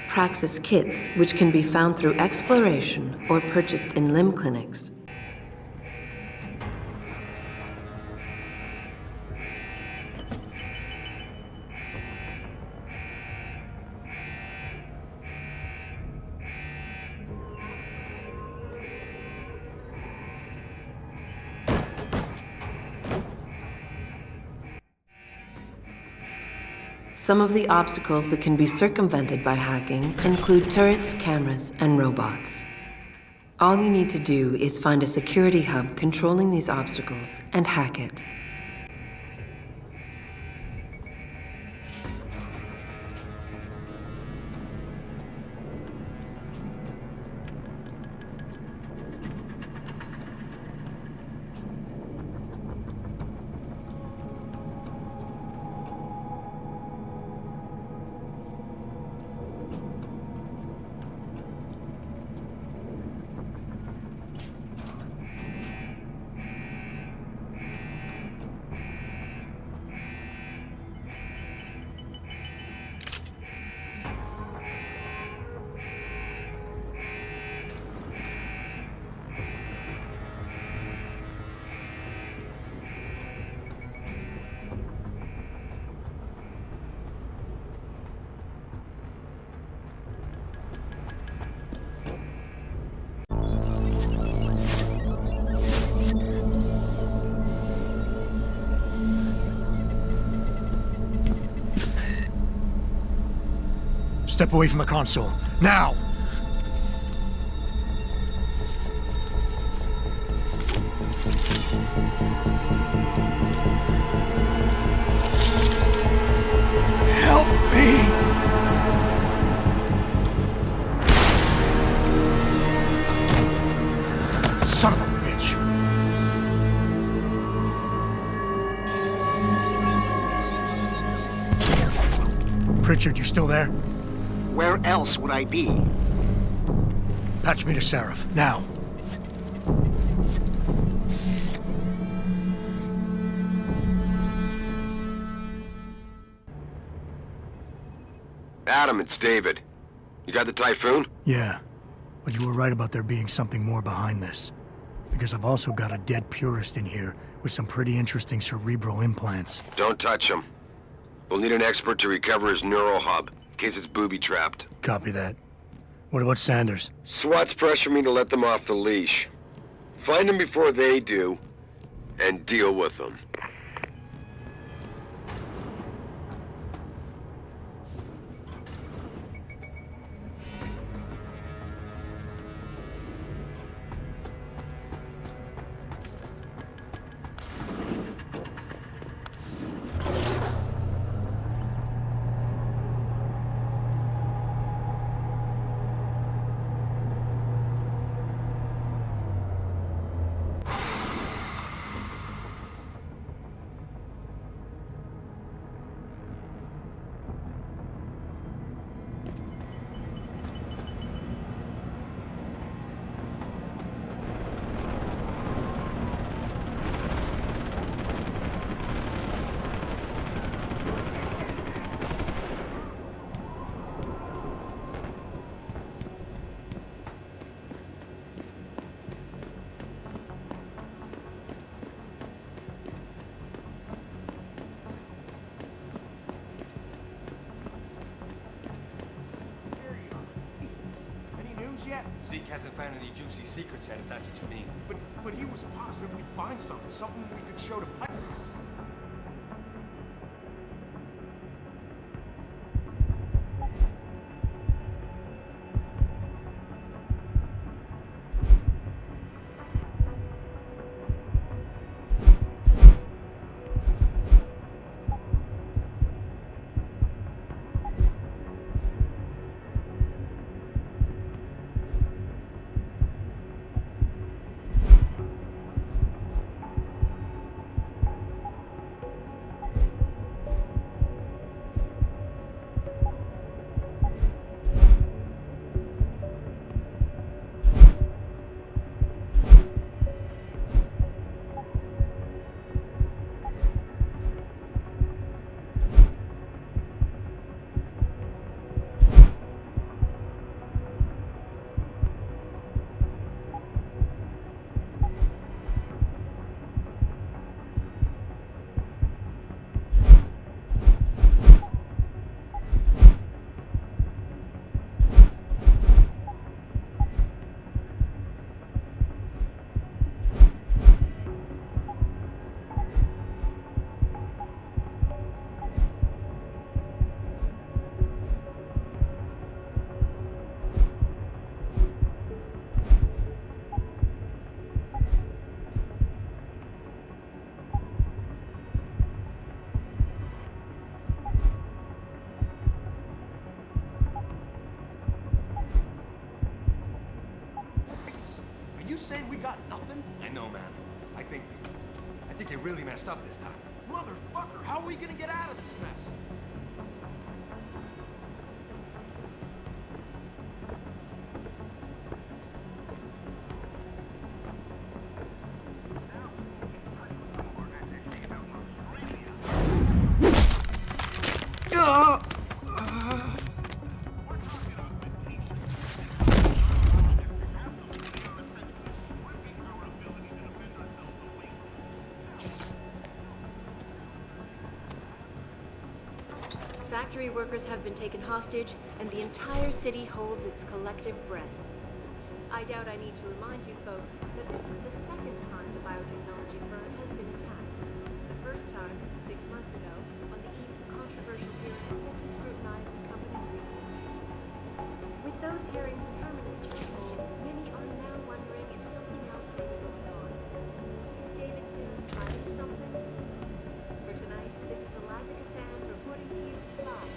Praxis kits, which can be found through exploration or purchased in limb clinics. Some of the obstacles that can be circumvented by hacking include turrets, cameras, and robots. All you need to do is find a security hub controlling these obstacles and hack it. Step away from the console. Now! Help me! Son of a bitch! Pritchard, you still there? Where else would I be? Patch me to Seraph, now. Adam, it's David. You got the Typhoon? Yeah, but you were right about there being something more behind this. Because I've also got a dead purist in here with some pretty interesting cerebral implants. Don't touch him. We'll need an expert to recover his neural hub, in case it's booby-trapped. Copy that. What about Sanders? SWAT's pressure me to let them off the leash. Find them before they do, and deal with them. Zeke hasn't found any juicy secrets yet, if that's what you mean. But he was positive we'd find something we could show to Piper. Are you saying we got nothing? I know, man. I think you really messed up this time. Motherfucker, how are we gonna get out of this mess? Factory workers have been taken hostage, and the entire city holds its collective breath. I doubt I need to remind you folks that this is the second time the biotechnology firm has been attacked. The first time, 6 months ago, on the eve of controversial hearings set to scrutinize the company's research. With those hearings permanently on hold, many are now wondering if something else may be going on. Is David soon hiding something? For tonight, this is Eliza Cassan reporting to you live.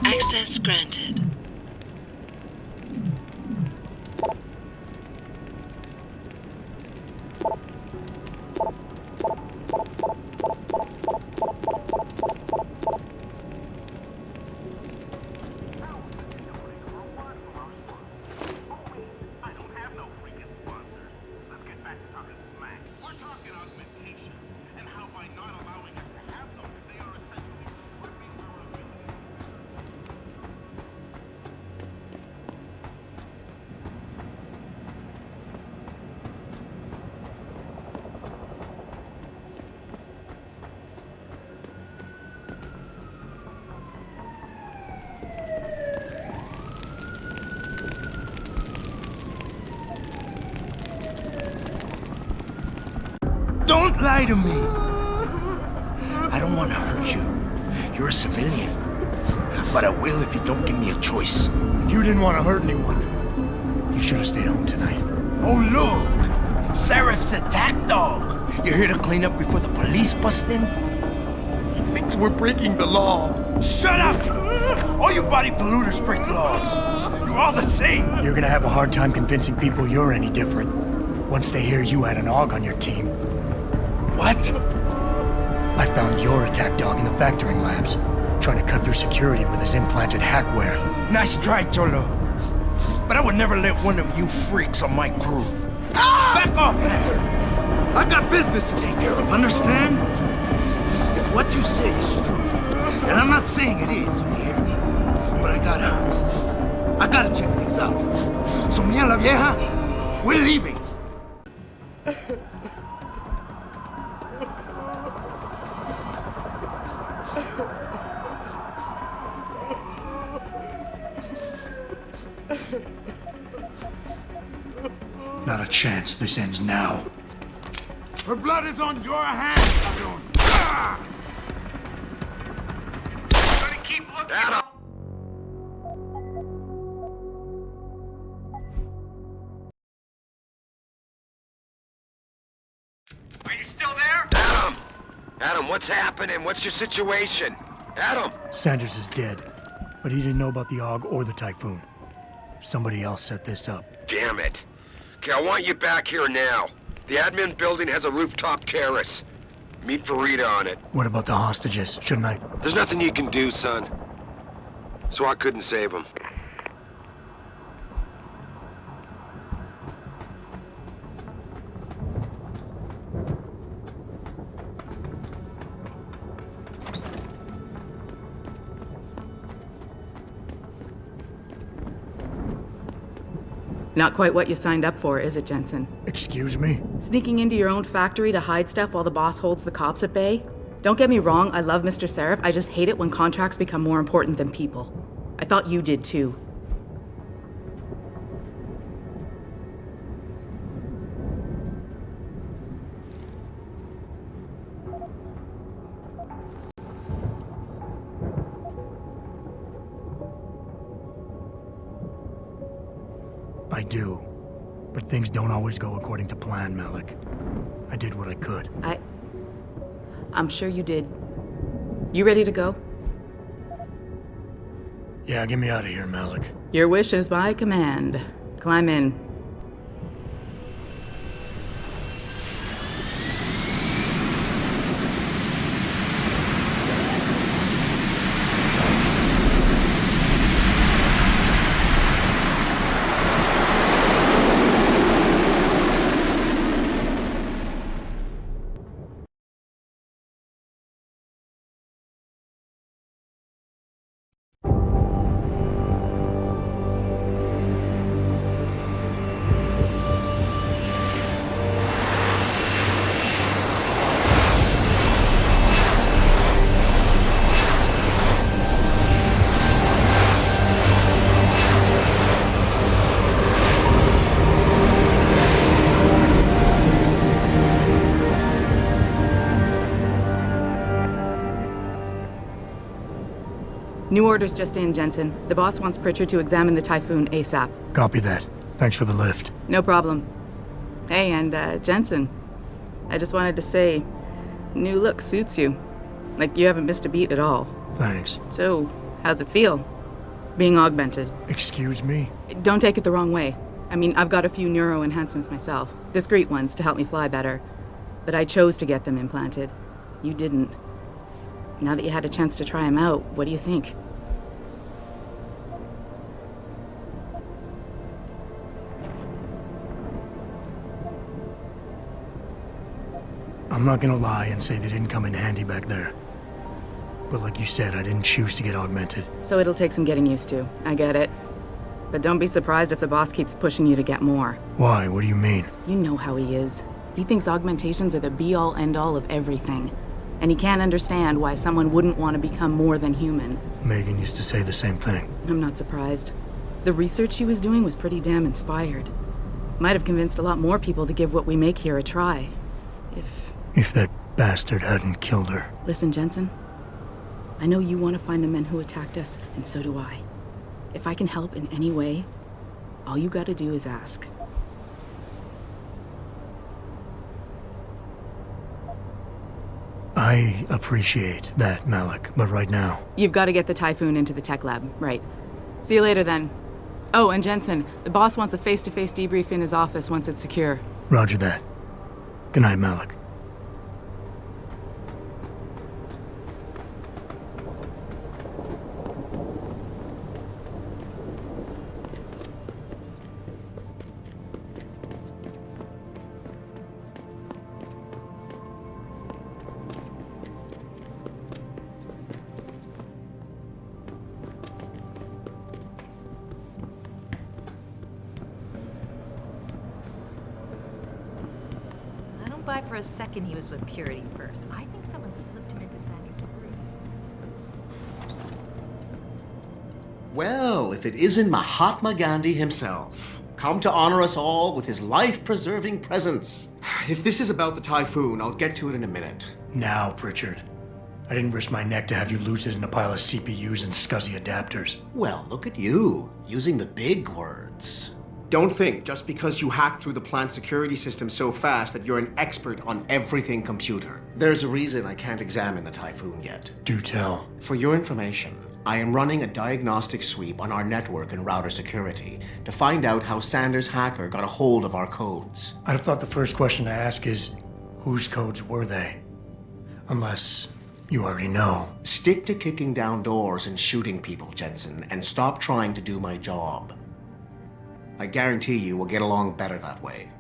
Access granted. Don't lie to me! I don't want to hurt you. You're a civilian. But I will if you don't give me a choice. If you didn't want to hurt anyone, you should have stayed home tonight. Oh, look! Seraph's attack dog! You're here to clean up before the police bust in? He thinks we're breaking the law. Shut up! All you body polluters break laws. You're all the same. You're gonna have a hard time convincing people you're any different once they hear you had an AUG on your team. What? I found your attack dog in the factoring labs, trying to cut through security with his implanted hackware. Nice try, Cholo. But I would never let one of you freaks on my crew. Ah! Back off, Lantern! I got business to take care of, understand? If what you say is true, and I'm not saying it is here, but I gotta check things out. So me and la vieja, we're leaving. Not a chance this ends now. Her blood is on your hands, cabrón. Ah! Gonna keep looking. Are you still there? Adam! Adam, what's happening? What's your situation? Adam! Sanders is dead, but he didn't know about the AUG or the Typhoon. Somebody else set this up. Damn it. Okay, I want you back here now. The admin building has a rooftop terrace. Meet Farida on it. What about the hostages? Shouldn't I? There's nothing you can do, son. So I couldn't save them. Not quite what you signed up for, is it, Jensen? Excuse me? Sneaking into your own factory to hide stuff while the boss holds the cops at bay? Don't get me wrong, I love Mr. Seraph. I just hate it when contracts become more important than people. I thought you did too. I do. But things don't always go according to plan, Malik. I did what I could. I'm sure you did. You ready to go? Yeah, get me out of here, Malik. Your wish is my command. Climb in. New orders just in, Jensen. The boss wants Pritchard to examine the Typhoon ASAP. Copy that. Thanks for the lift. No problem. Hey, and Jensen, I just wanted to say, new look suits you. Like you haven't missed a beat at all. Thanks. So, how's it feel? Being augmented. Excuse me? Don't take it the wrong way. I mean, I've got a few neuro enhancements myself. Discreet ones to help me fly better. But I chose to get them implanted. You didn't. Now that you had a chance to try them out, what do you think? I'm not gonna lie and say they didn't come in handy back there. But like you said, I didn't choose to get augmented. So it'll take some getting used to. I get it. But don't be surprised if the boss keeps pushing you to get more. Why? What do you mean? You know how he is. He thinks augmentations are the be-all, end-all of everything. And he can't understand why someone wouldn't want to become more than human. Megan used to say the same thing. I'm not surprised. The research she was doing was pretty damn inspired. Might have convinced a lot more people to give what we make here a try. If that bastard hadn't killed her. Listen, Jensen. I know you want to find the men who attacked us, and so do I. If I can help in any way, all you gotta do is ask. I appreciate that, Malik, but right now... You've got to get the Typhoon into the tech lab, right. See you later, then. Oh, and Jensen, the boss wants a face-to-face debrief in his office once it's secure. Roger that. Good night, Malik. Buy for a second he was with Purity first. I think someone slipped him into Sandy's roof. Well, if it isn't Mahatma Gandhi himself, come to honor us all with his life-preserving presence. If this is about the Typhoon, I'll get to it in a minute. Now, Pritchard. I didn't risk my neck to have you lose it in a pile of CPUs and scuzzy adapters. Well, look at you, using the big words. Don't think just because you hacked through the plant security system so fast that you're an expert on everything computer. There's a reason I can't examine the Typhoon yet. Do tell. For your information, I am running a diagnostic sweep on our network and router security to find out how Sanders' hacker got a hold of our codes. I'd have thought the first question to ask is, whose codes were they? Unless you already know. Stick to kicking down doors and shooting people, Jensen, and stop trying to do my job. I guarantee you we'll get along better that way.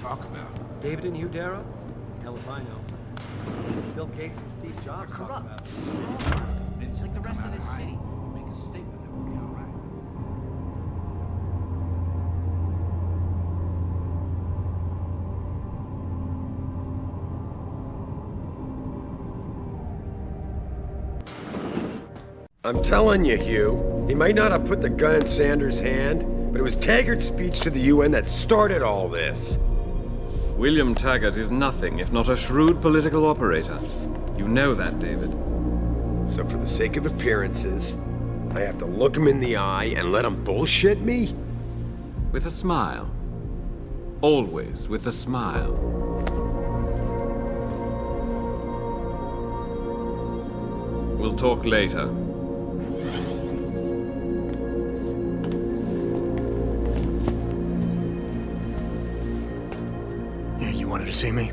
talk about? David and Hugh Darrow? Hell if I know. Bill Gates and Steve Jobs corrupt. It's like the rest of this city. Make a statement that we'll be all right. I'm telling you, Hugh, he might not have put the gun in Sanders' hand, but it was Taggart's speech to the UN that started all this. William Taggart is nothing if not a shrewd political operator. You know that, David. So for the sake of appearances, I have to look him in the eye and let him bullshit me? With a smile. Always with a smile. We'll talk later. You wanted to see me?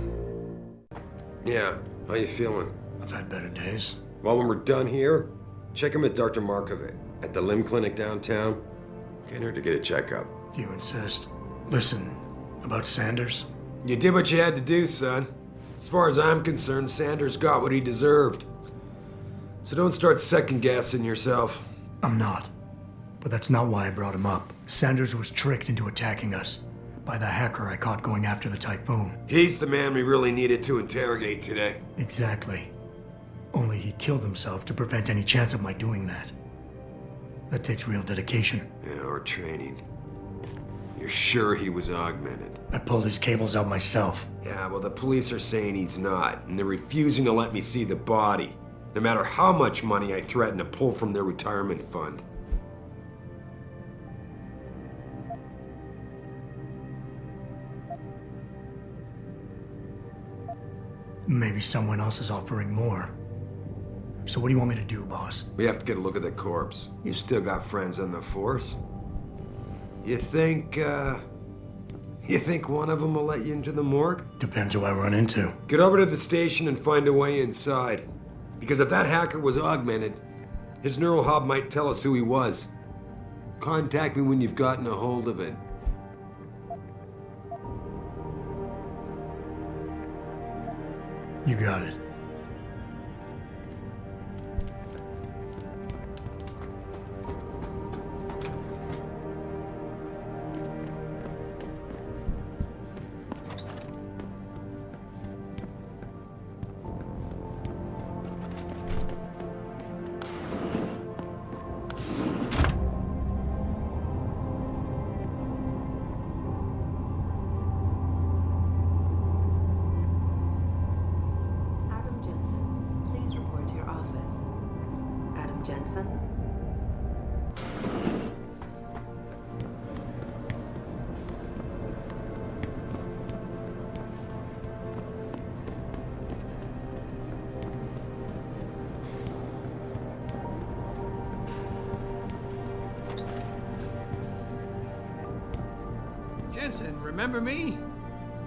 Yeah, how you feeling? I've had better days. Well, when we're done here, check him with Dr. Markovic at the limb clinic downtown. Get her to get a checkup. If you insist. Listen, about Sanders? You did what you had to do, son. As far as I'm concerned, Sanders got what he deserved. So don't start second-guessing yourself. I'm not. But that's not why I brought him up. Sanders was tricked into attacking us by the hacker I caught going after the Typhoon. He's the man we really needed to interrogate today. Exactly. Only he killed himself to prevent any chance of my doing that. That takes real dedication. Yeah, or training. You're sure he was augmented? I pulled his cables out myself. Yeah, well, the police are saying he's not, and they're refusing to let me see the body, no matter how much money I threaten to pull from their retirement fund. Maybe someone else is offering more. So what do you want me to do, boss? We have to get a look at the corpse. You still got friends on the force. You think one of them will let you into the morgue? Depends who I run into. Get over to the station and find a way inside. Because if that hacker was augmented, his neural hub might tell us who he was. Contact me when you've gotten a hold of it. You got it. Jensen? Jensen, remember me?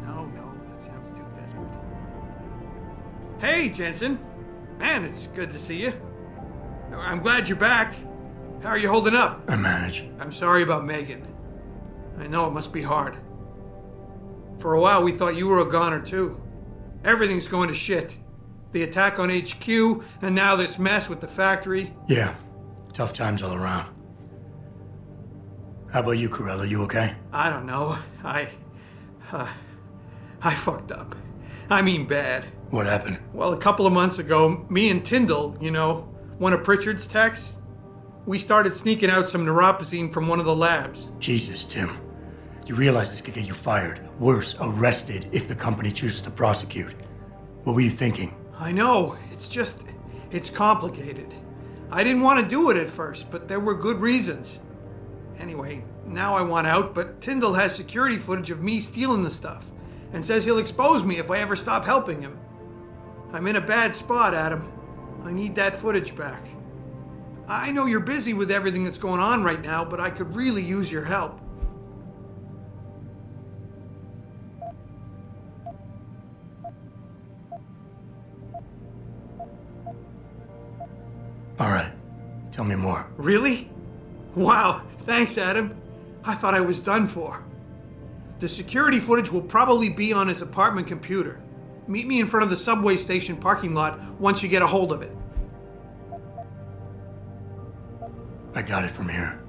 No, that sounds too desperate. Hey, Jensen! Man, it's good to see you. I'm glad you're back. How are you holding up? I manage. I'm sorry about Megan. I know it must be hard. For a while, we thought you were a goner, too. Everything's going to shit. The attack on HQ, and now this mess with the factory. Yeah, tough times all around. How about you, Corella? You okay? I don't know. I fucked up. I mean bad. What happened? Well, a couple of months ago, me and Tyndall, one of Pritchard's techs, we started sneaking out some neuropozyne from one of the labs. Jesus, Tim. You realize this could get you fired. Worse, arrested if the company chooses to prosecute. What were you thinking? I know. It's complicated. I didn't want to do it at first, but there were good reasons. Anyway, now I want out, but Tyndall has security footage of me stealing the stuff and says he'll expose me if I ever stop helping him. I'm in a bad spot, Adam. I need that footage back. I know you're busy with everything that's going on right now, but I could really use your help. All right. Tell me more. Really? Wow. Thanks, Adam. I thought I was done for. The security footage will probably be on his apartment computer. Meet me in front of the subway station parking lot once you get a hold of it. I got it from here.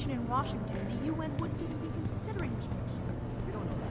In Washington, the UN wouldn't even be considering jurisdiction. We don't know that.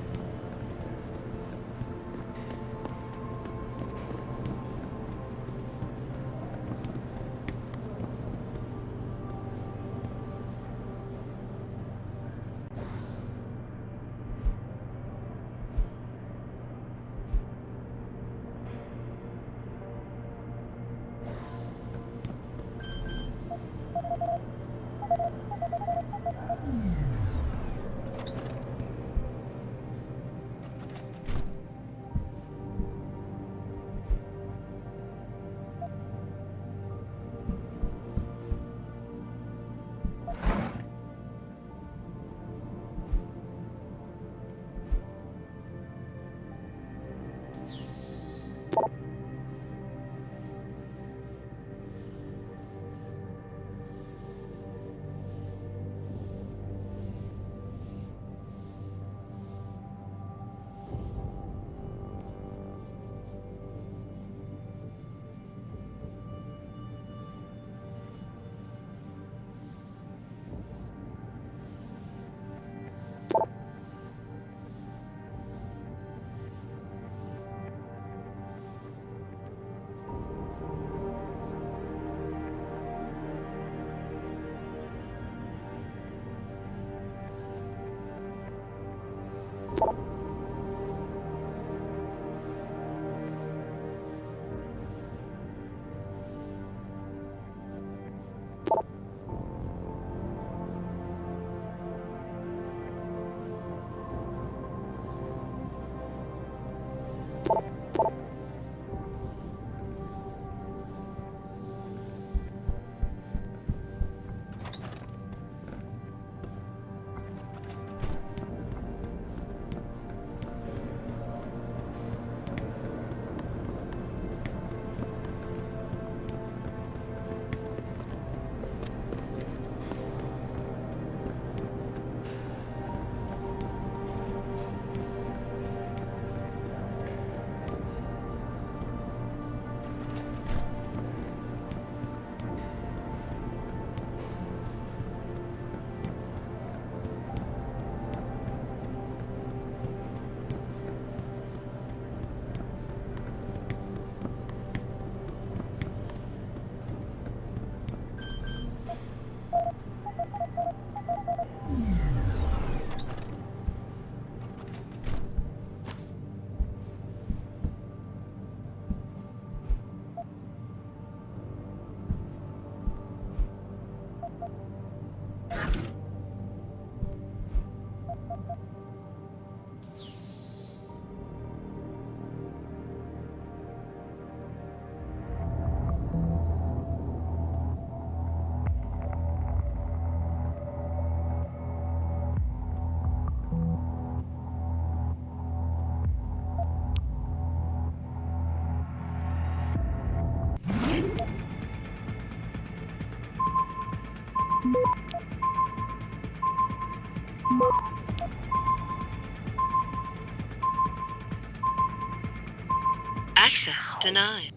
Access denied.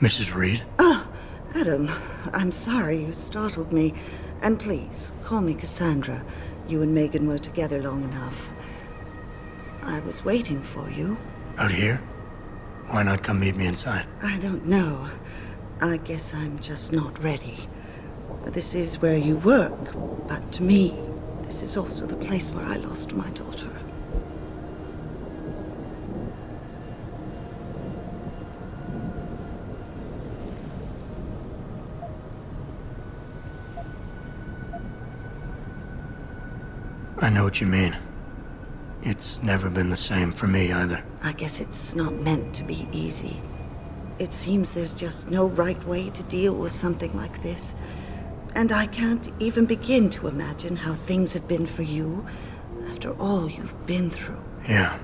Mrs. Reed? Oh, Adam, I'm sorry you startled me. And please, call me Cassandra. You and Megan were together long enough. I was waiting for you. Out here? Why not come meet me inside? I don't know. I guess I'm just not ready. This is where you work, but to me, this is also the place where I lost my daughter. I know what you mean. It's never been the same for me either. I guess it's not meant to be easy. It seems there's just no right way to deal with something like this. And I can't even begin to imagine how things have been for you after all you've been through. Yeah.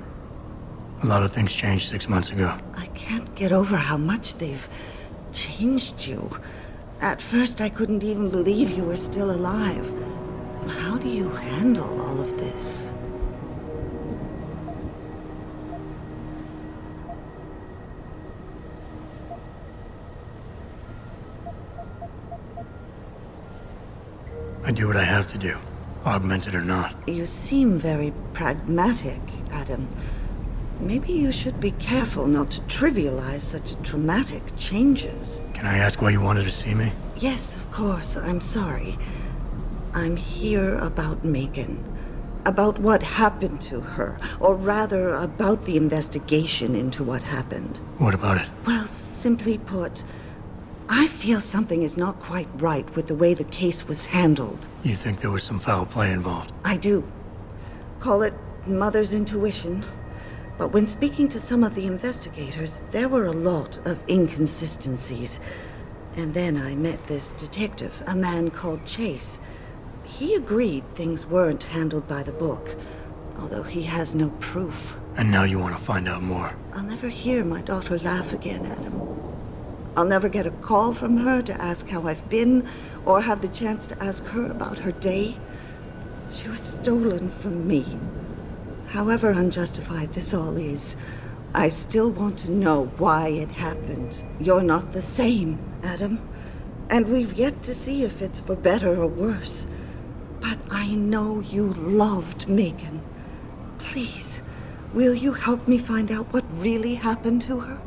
A lot of things changed 6 months ago. I can't get over how much they've changed you. At first, I couldn't even believe you were still alive. How do you handle all of this? I do what I have to do, augmented or not. You seem very pragmatic, Adam. Maybe you should be careful not to trivialize such dramatic changes. Can I ask why you wanted to see me? Yes, of course. I'm sorry. I'm here about Megan. About what happened to her. Or rather, about the investigation into what happened. What about it? Well, simply put, I feel something is not quite right with the way the case was handled. You think there was some foul play involved? I do. Call it mother's intuition. But when speaking to some of the investigators, there were a lot of inconsistencies. And then I met this detective, a man called Chase. He agreed things weren't handled by the book. although he has no proof. And now you want to find out more. I'll never hear my daughter laugh again, Adam. I'll never get a call from her to ask how I've been, or have the chance to ask her about her day. She was stolen from me. However unjustified this all is, I still want to know why it happened. You're not the same, Adam. And we've yet to see if it's for better or worse. But I know you loved Megan. Please, will you help me find out what really happened to her?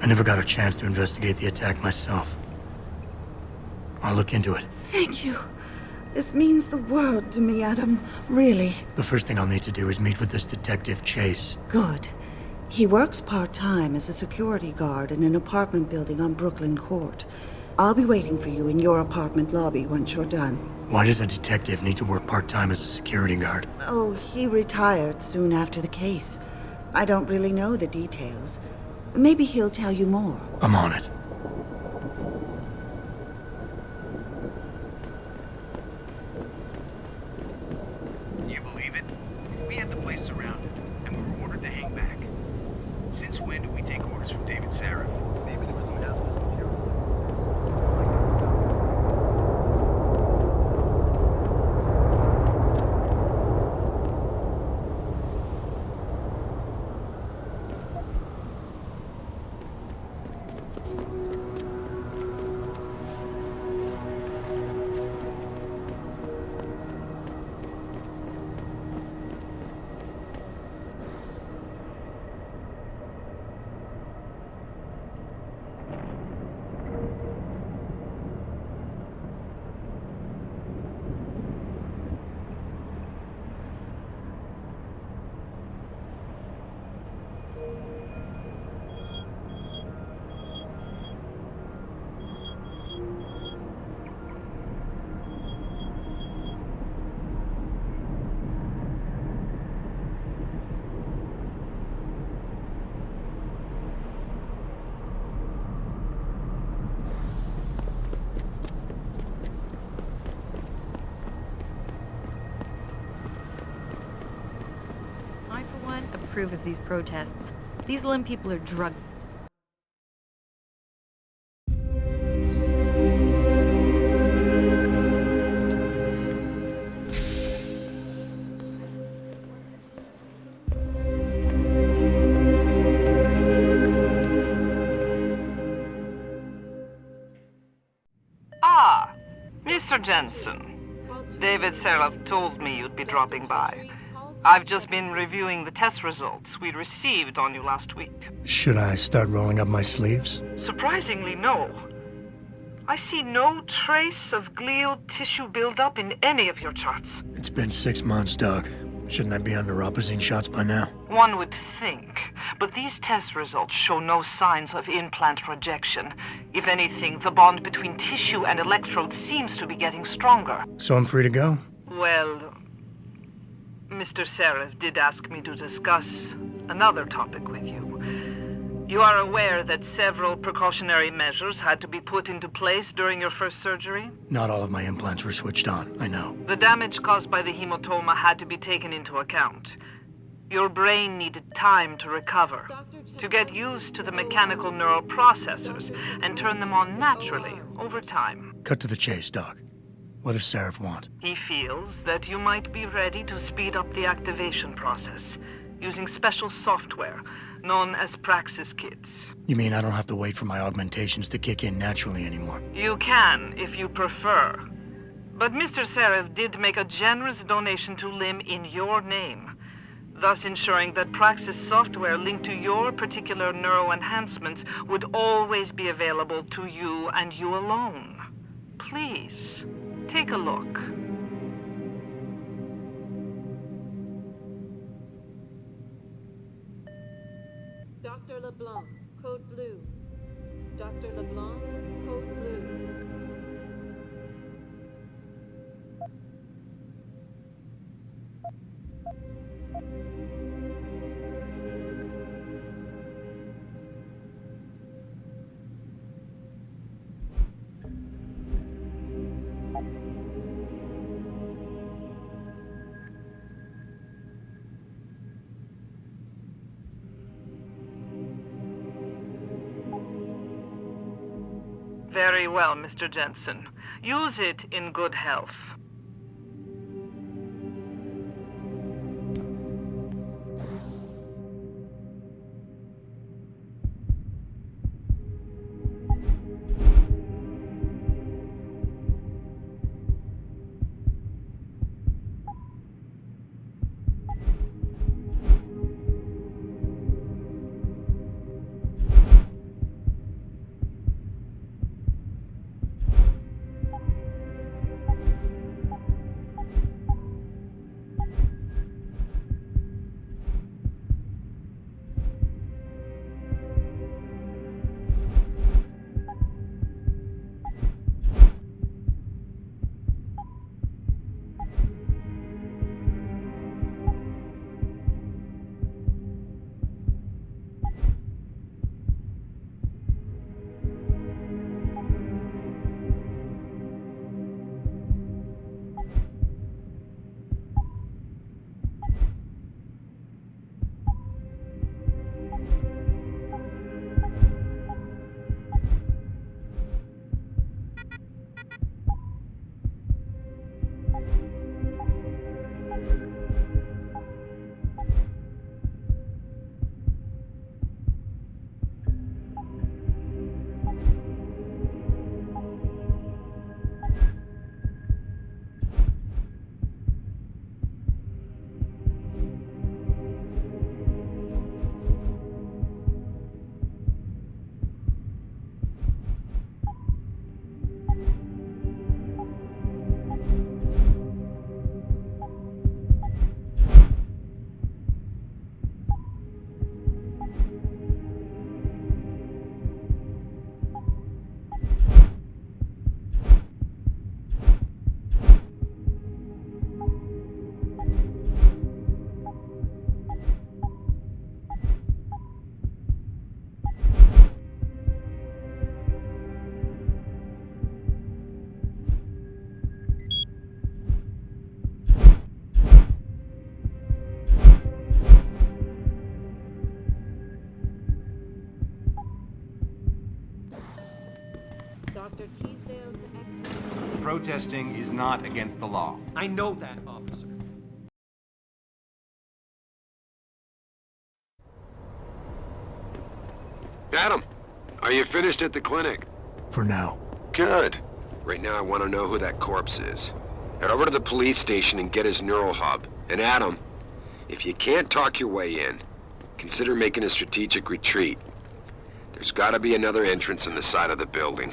I never got a chance to investigate the attack myself. I'll look into it. Thank you. This means the world to me, Adam. Really. The first thing I'll need to do is meet with this detective, Chase. Good. He works part-time as a security guard in an apartment building on Brooklyn Court. I'll be waiting for you in your apartment lobby once you're done. Why does a detective need to work part-time as a security guard? Oh, he retired soon after the case. I don't really know the details. Maybe he'll tell you more. I'm on it. Can you believe it? We had the place surrounded, and we were ordered to hang back. Since when do we take orders from David Sarif? Maybe there was an outlet of approve of these protests. These Lim people are drug. Ah, Mr. Jensen. David Sarif told me you'd be dropping by. I've just been reviewing the test results we received on you last week. Should I start rolling up my sleeves? Surprisingly, no. I see no trace of glial tissue buildup in any of your charts. It's been 6 months, Doc. Shouldn't I be under Opposine shots by now? One would think, but these test results show no signs of implant rejection. If anything, the bond between tissue and electrodes seems to be getting stronger. So I'm free to go? Well, Mr. Sarif did ask me to discuss another topic with you. You are aware that several precautionary measures had to be put into place during your first surgery? Not all of my implants were switched on, I know. The damage caused by the hematoma had to be taken into account. Your brain needed time to recover, to get used to the mechanical neural processors and turn them on naturally over time. Cut to the chase, Doc. What does Sarif want? He feels that you might be ready to speed up the activation process using special software known as Praxis kits. You mean I don't have to wait for my augmentations to kick in naturally anymore? You can, if you prefer. But Mr. Seraph did make a generous donation to LIM in your name, thus ensuring that Praxis software linked to your particular neuroenhancements would always be available to you and you alone. Please, take a look. Dr. LeBlanc, code blue. Dr. LeBlanc, code blue. Very well, Mr. Jensen. Use it in good health. Dr. Teasdale to X-ray. Protesting is not against the law. I know that, officer. Adam, are you finished at the clinic? For now. Good. Right now I want to know who that corpse is. Head over to the police station and get his neural hub. And Adam, if you can't talk your way in, consider making a strategic retreat. There's gotta be another entrance in the side of the building.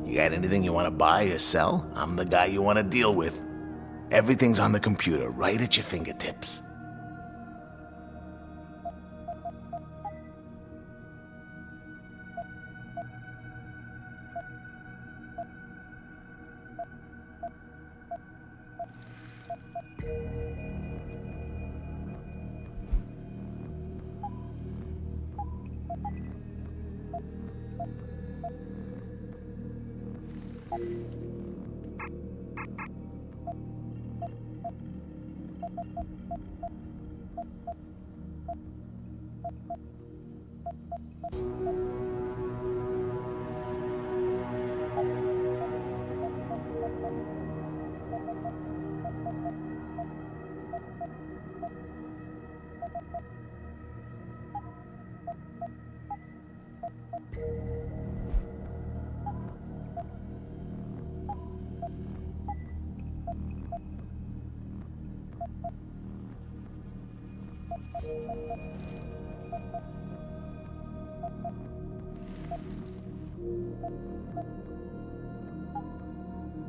You got anything you want to buy or sell? I'm the guy you want to deal with. Everything's on the computer, right at your fingertips.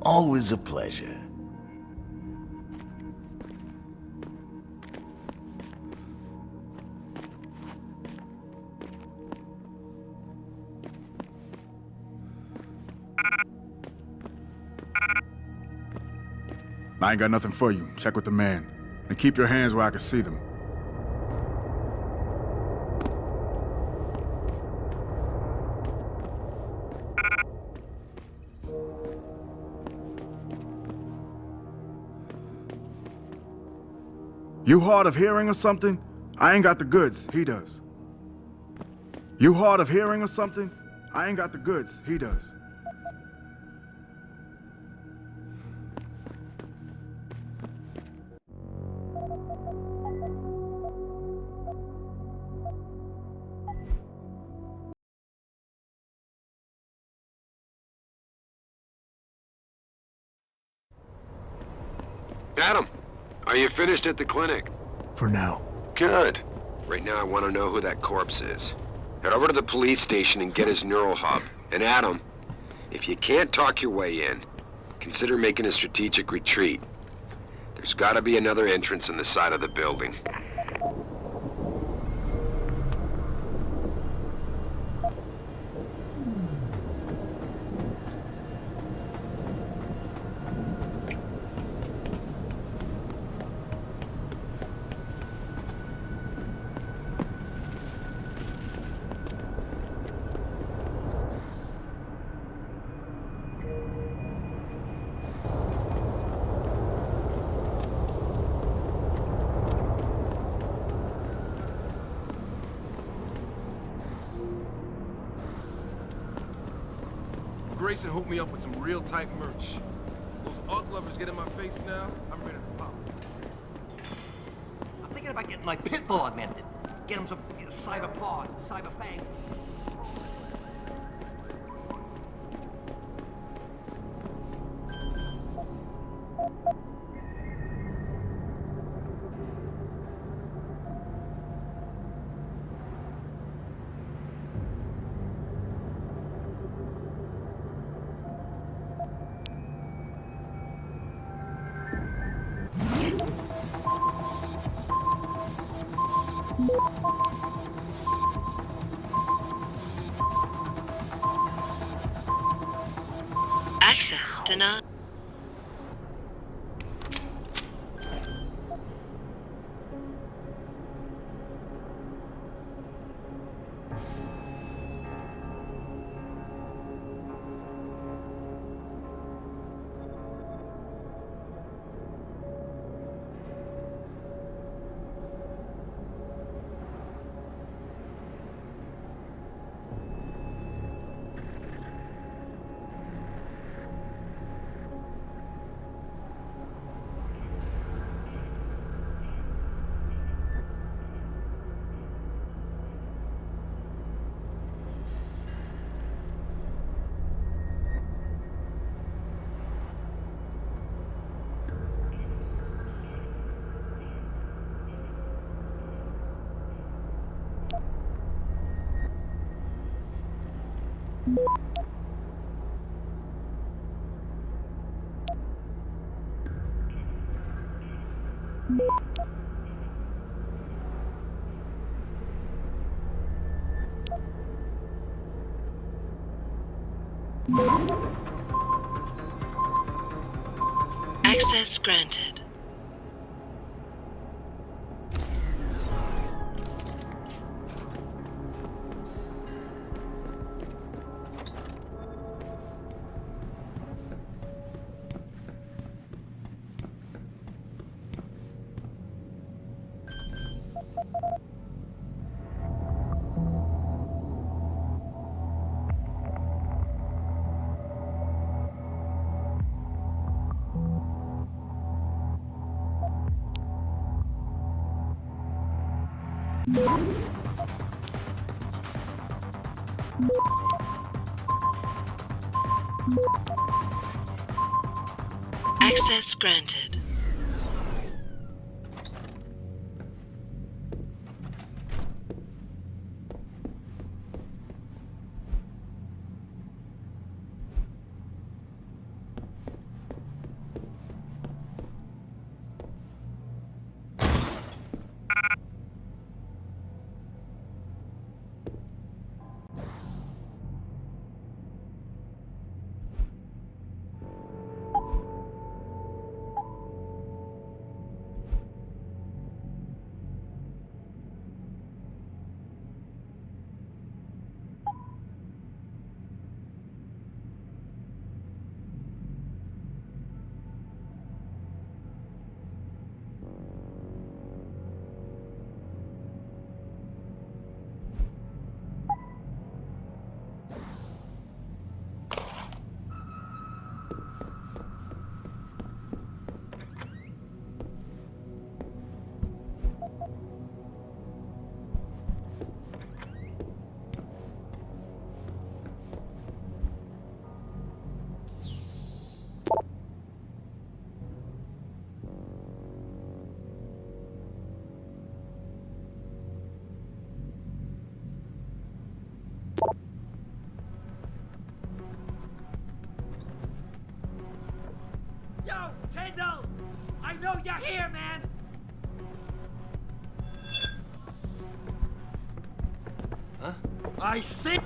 Always a pleasure. I ain't got nothing for you. Check with the man. And keep your hands where I can see them. You hard of hearing or something? I ain't got the goods. He does. You hard of hearing or something? I ain't got the goods. He does. Adam, are you finished at the clinic? For now. Good. Right now I want to know who that corpse is. Head over to the police station and get his neural hub. And Adam, if you can't talk your way in, consider making a strategic retreat. There's gotta be another entrance in the side of the building. Grayson hooked me up with some real tight merch. Those UGG lovers get in my face now, I'm ready to pop. I'm thinking about getting my pit bull augmented. Get him some cyber paws, cyber fangs. Access denied. Access granted. Access granted. Yo, Kendall! I know you're here, man! Huh? I see...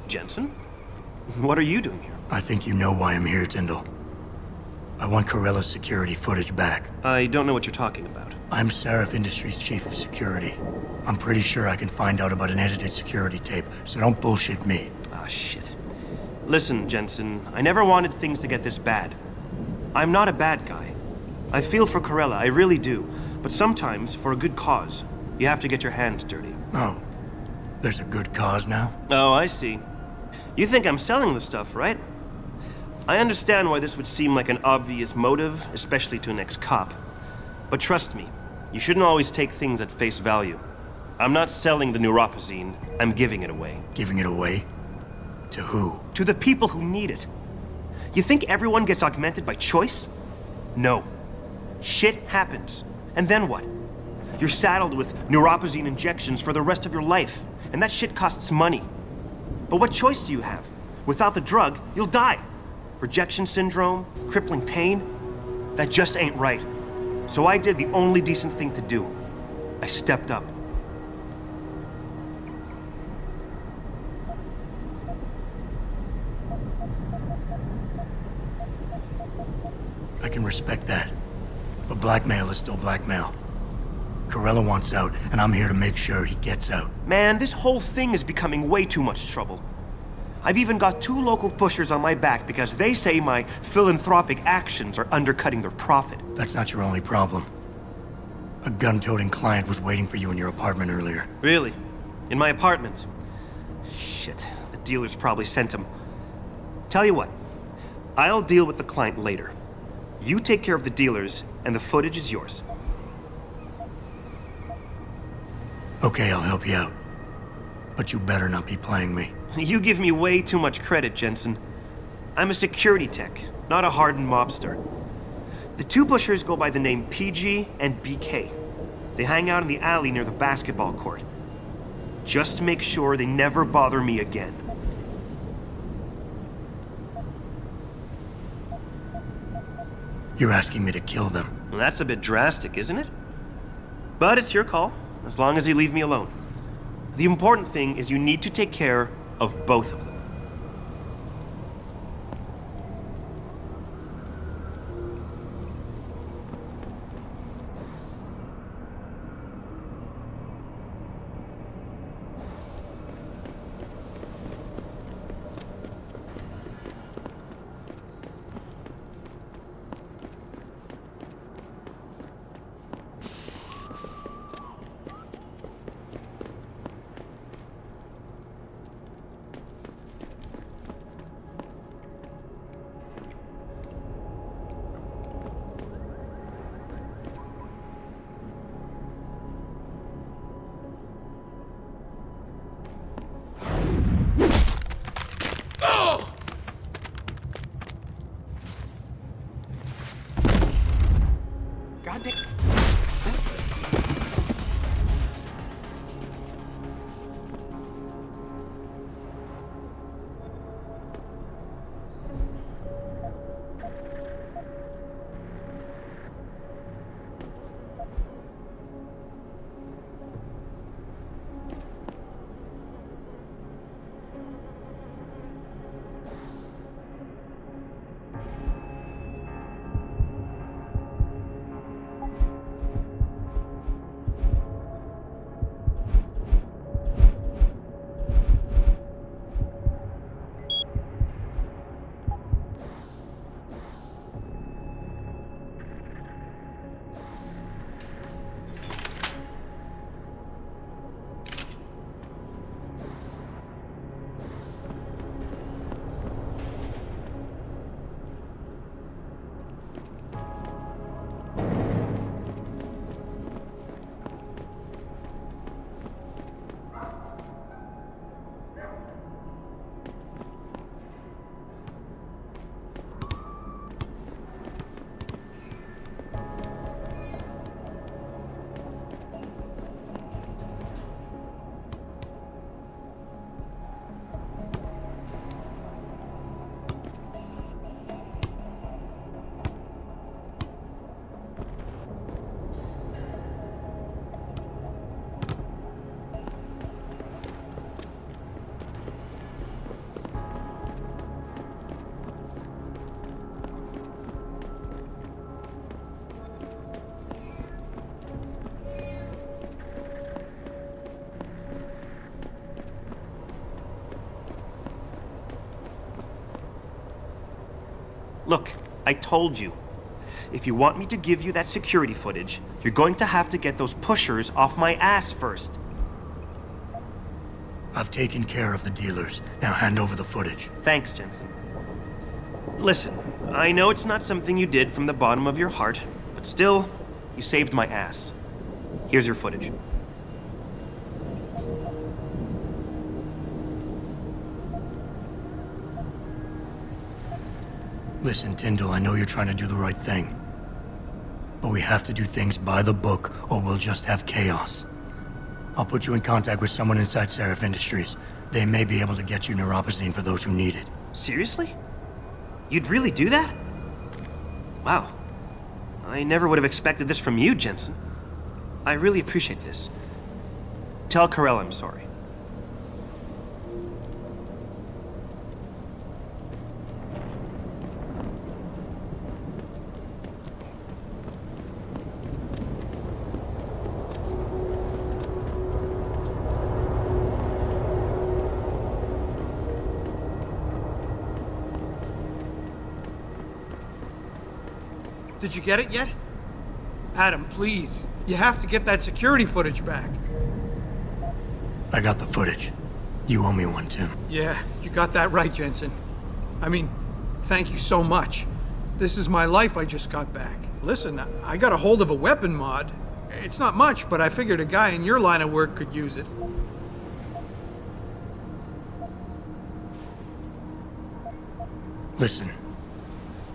Jensen? What are you doing here? I think you know why I'm here, Tyndall. I want Corella's security footage back. I don't know what you're talking about. I'm Seraph Industries' chief of security. I'm pretty sure I can find out about an edited security tape, so don't bullshit me. Ah, shit. Listen, Jensen, I never wanted things to get this bad. I'm not a bad guy. I feel for Corella, I really do. But sometimes, for a good cause, you have to get your hands dirty. Oh, there's a good cause now? Oh, I see. You think I'm selling the stuff, right? I understand why this would seem like an obvious motive, especially to an ex-cop. But trust me, you shouldn't always take things at face value. I'm not selling the neuropazine, I'm giving it away. Giving it away? To who? To the people who need it. You think everyone gets augmented by choice? No. Shit happens. And then what? You're saddled with neuropazine injections for the rest of your life, and that shit costs money. But what choice do you have? Without the drug, you'll die. Rejection syndrome, crippling pain, that just ain't right. So I did the only decent thing to do. I stepped up. I can respect that. But blackmail is still blackmail. Corella wants out, and I'm here to make sure he gets out. Man, this whole thing is becoming way too much trouble. I've even got 2 local pushers on my back because they say my philanthropic actions are undercutting their profit. That's not your only problem. A gun-toting client was waiting for you in your apartment earlier. Really? In my apartment? Shit, the dealers probably sent him. Tell you what, I'll deal with the client later. You take care of the dealers, and the footage is yours. Okay, I'll help you out. But you better not be playing me. You give me way too much credit, Jensen. I'm a security tech, not a hardened mobster. The 2 pushers go by the name PG and BK. They hang out in the alley near the basketball court. Just make sure they never bother me again. You're asking me to kill them. Well, that's a bit drastic, isn't it? But it's your call, as long as you leave me alone. The important thing is you need to take care of both of them. Look, I told you. If you want me to give you that security footage, you're going to have to get those pushers off my ass first. I've taken care of the dealers. Now hand over the footage. Thanks, Jensen. Listen, I know it's not something you did from the bottom of your heart, but still, you saved my ass. Here's your footage. Listen, Tyndall, I know you're trying to do the right thing. But we have to do things by the book, or we'll just have chaos. I'll put you in contact with someone inside Seraph Industries. They may be able to get you neuropazine for those who need it. Seriously? You'd really do that? Wow. I never would have expected this from you, Jensen. I really appreciate this. Tell Carell I'm sorry. Did you get it yet? Adam, please. You have to get that security footage back. I got the footage. You owe me one, Tim. Yeah, you got that right, Jensen. I mean, thank you so much. This is my life I just got back. Listen, I got a hold of a weapon mod. It's not much, but I figured a guy in your line of work could use it. Listen,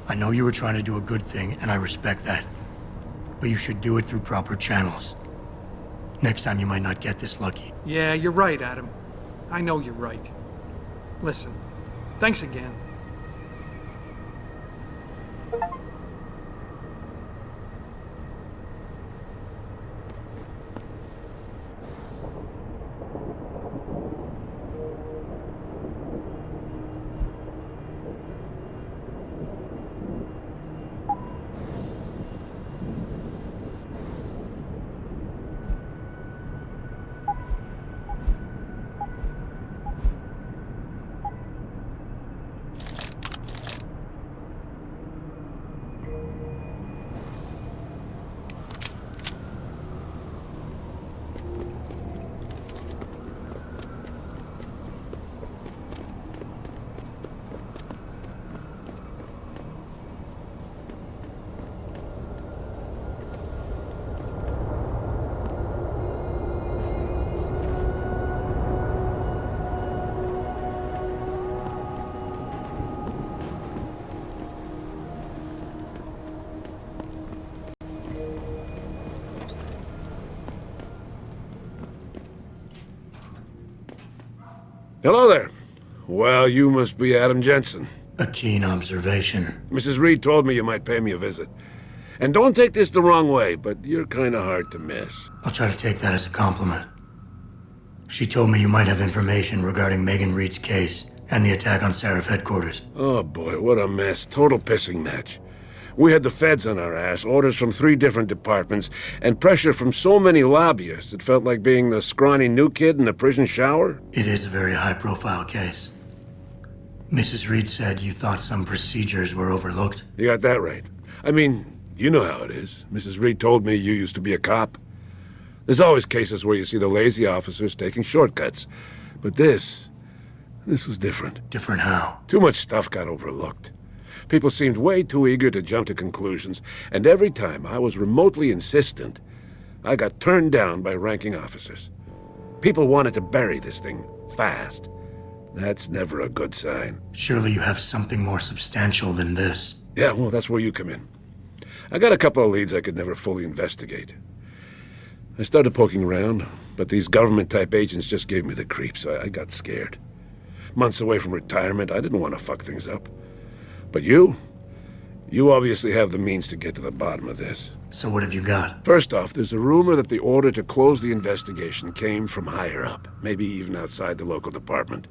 I know you were trying to do a good thing, and I respect that. But you should do it through proper channels. Next time you might not get this lucky. Yeah, you're right, Adam. I know you're right. Listen, thanks again. Hello there. Well, you must be Adam Jensen. A keen observation. Mrs. Reed told me you might pay me a visit. And don't take this the wrong way, but you're kind of hard to miss. I'll try to take that as a compliment. She told me you might have information regarding Megan Reed's case and the attack on Seraph headquarters. Oh boy, what a mess. Total pissing match. We had the feds on our ass, orders from 3 different departments, and pressure from so many lobbyists it felt like being the scrawny new kid in a prison shower. It is a very high-profile case. Mrs. Reed said you thought some procedures were overlooked. You got that right. I mean, you know how it is. Mrs. Reed told me you used to be a cop. There's always cases where you see the lazy officers taking shortcuts. But this was different. Different how? Too much stuff got overlooked. People seemed way too eager to jump to conclusions, and every time I was remotely insistent, I got turned down by ranking officers. People wanted to bury this thing fast. That's never a good sign. Surely you have something more substantial than this. Yeah, well, that's where you come in. I got a couple of leads I could never fully investigate. I started poking around, but these government-type agents just gave me the creeps. I got scared. Months away from retirement, I didn't want to fuck things up. But you obviously have the means to get to the bottom of this. So what have you got? First off, there's a rumor that the order to close the investigation came from higher up, maybe even outside the local department.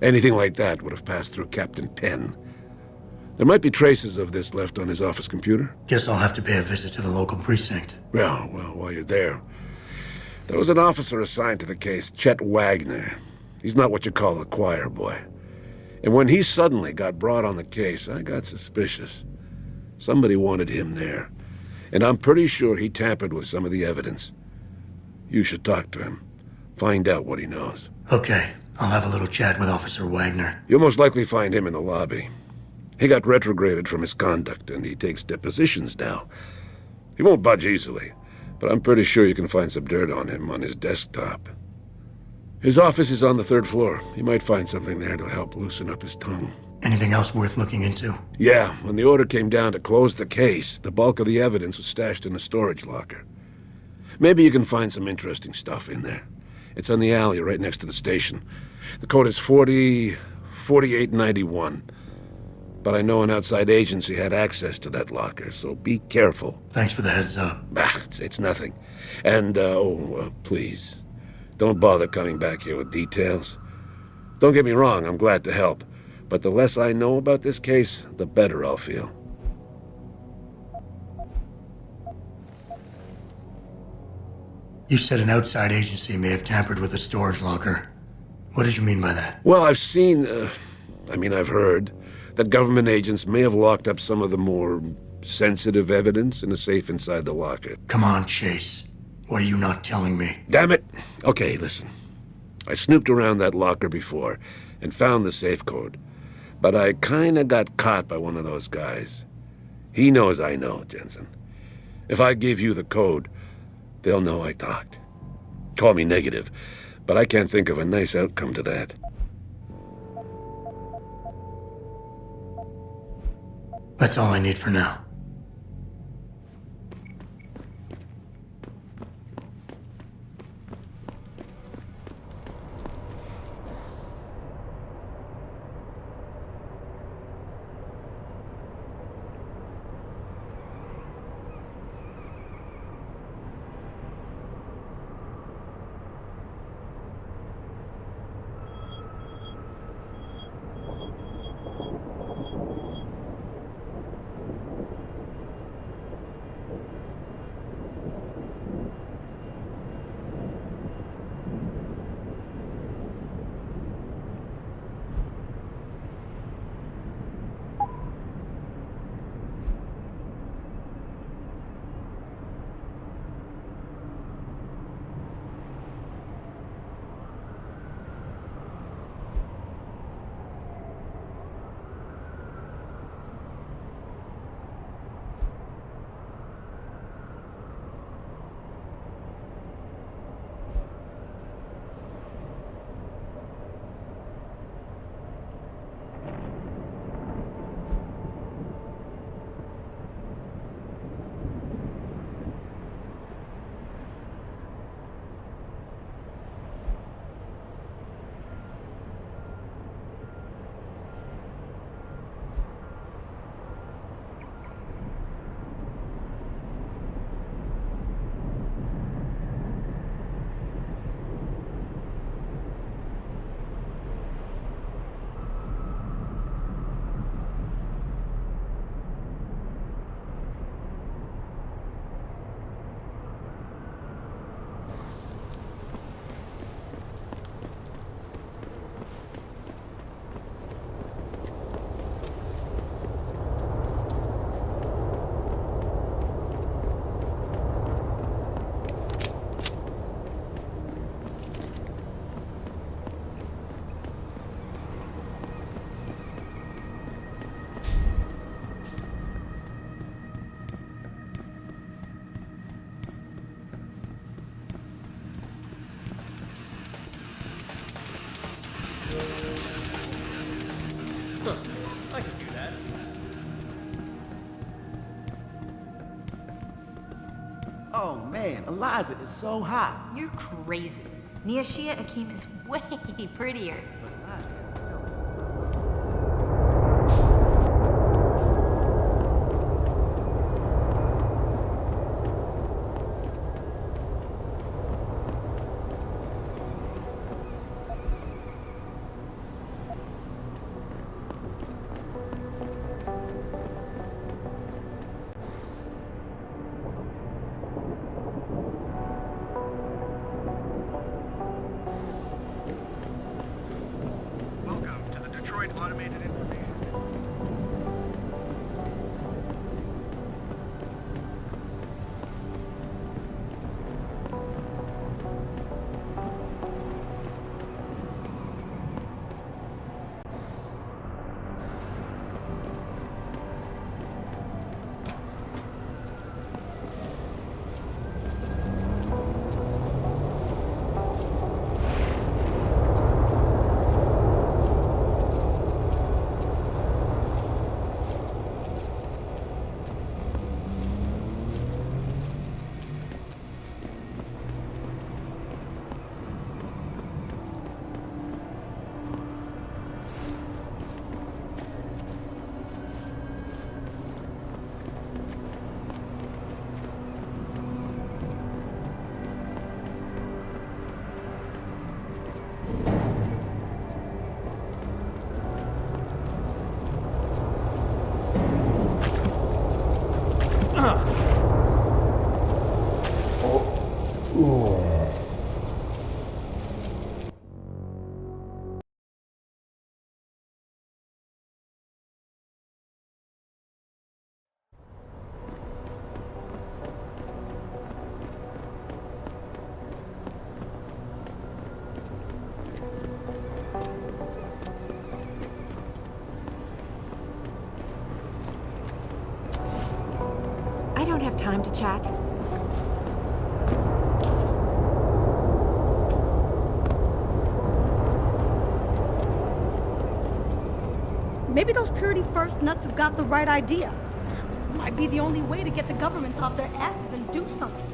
Anything like that would have passed through Captain Penn. There might be traces of this left on his office computer. Guess I'll have to pay a visit to the local precinct. Well, while you're there, there was an officer assigned to the case, Chet Wagner. He's not what you call a choir boy. And when he suddenly got brought on the case, I got suspicious. Somebody wanted him there. And I'm pretty sure he tampered with some of the evidence. You should talk to him. Find out what he knows. Okay, I'll have a little chat with Officer Wagner. You'll most likely find him in the lobby. He got retrograded from his conduct, and he takes depositions now. He won't budge easily, but I'm pretty sure you can find some dirt on him on his desktop. His office is on the 3rd floor. You might find something there to help loosen up his tongue. Anything else worth looking into? Yeah, when the order came down to close the case, the bulk of the evidence was stashed in a storage locker. Maybe you can find some interesting stuff in there. It's on the alley right next to the station. The code is 4891. But I know an outside agency had access to that locker, so be careful. Thanks for the heads up. It's nothing. And, please, don't bother coming back here with details. Don't get me wrong, I'm glad to help. But the less I know about this case, the better I'll feel. You said an outside agency may have tampered with a storage locker. What did you mean by that? Well, I've heard that government agents may have locked up some of the more sensitive evidence in a safe inside the locker. Come on, Chase. What are you not telling me? Damn it! Okay, listen. I snooped around that locker before and found the safe code. But I kinda got caught by one of those guys. He knows I know, Jensen. If I give you the code, they'll know I talked. Call me negative, but I can't think of a nice outcome to that. That's all I need for now. Huh, I could do that. Oh man, Eliza is so hot. You're crazy. Niashia Akeem is way prettier. Welcome to the Detroit Automated Information. I don't have time to chat. Maybe those Purity First nuts have got the right idea. Might be the only way to get the governments off their asses and do something.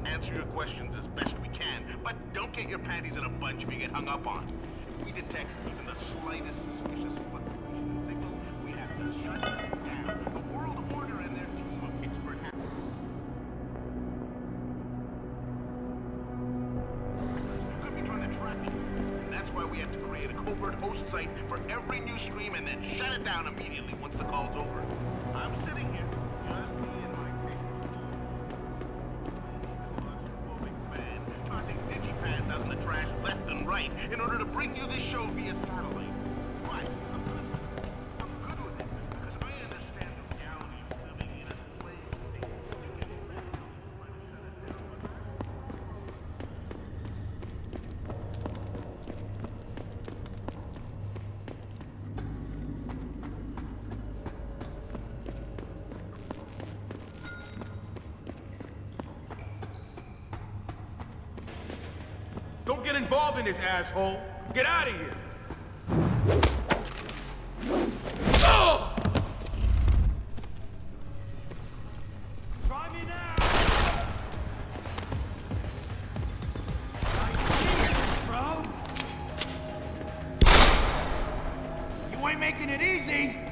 Answer your questions as best we can, but don't get your panties in a bunch if you get hung up on. we detect even the slightest suspicious fluctuation signal, we have to shut it down. The World Order and their team of expert hackers could be trying to track you. And that's why we have to create a covert host site for every new stream and then shut it down immediately once the call's over. I'm sitting here, just me and my fan, tossing digipads out in the trash left and right in order to bring you this show via satellite. But I'm good with it because I understand the reality of living in a slave state. Don't get involved in this, asshole. Get out of here. Oh! Try me now! Bro! You ain't making it easy!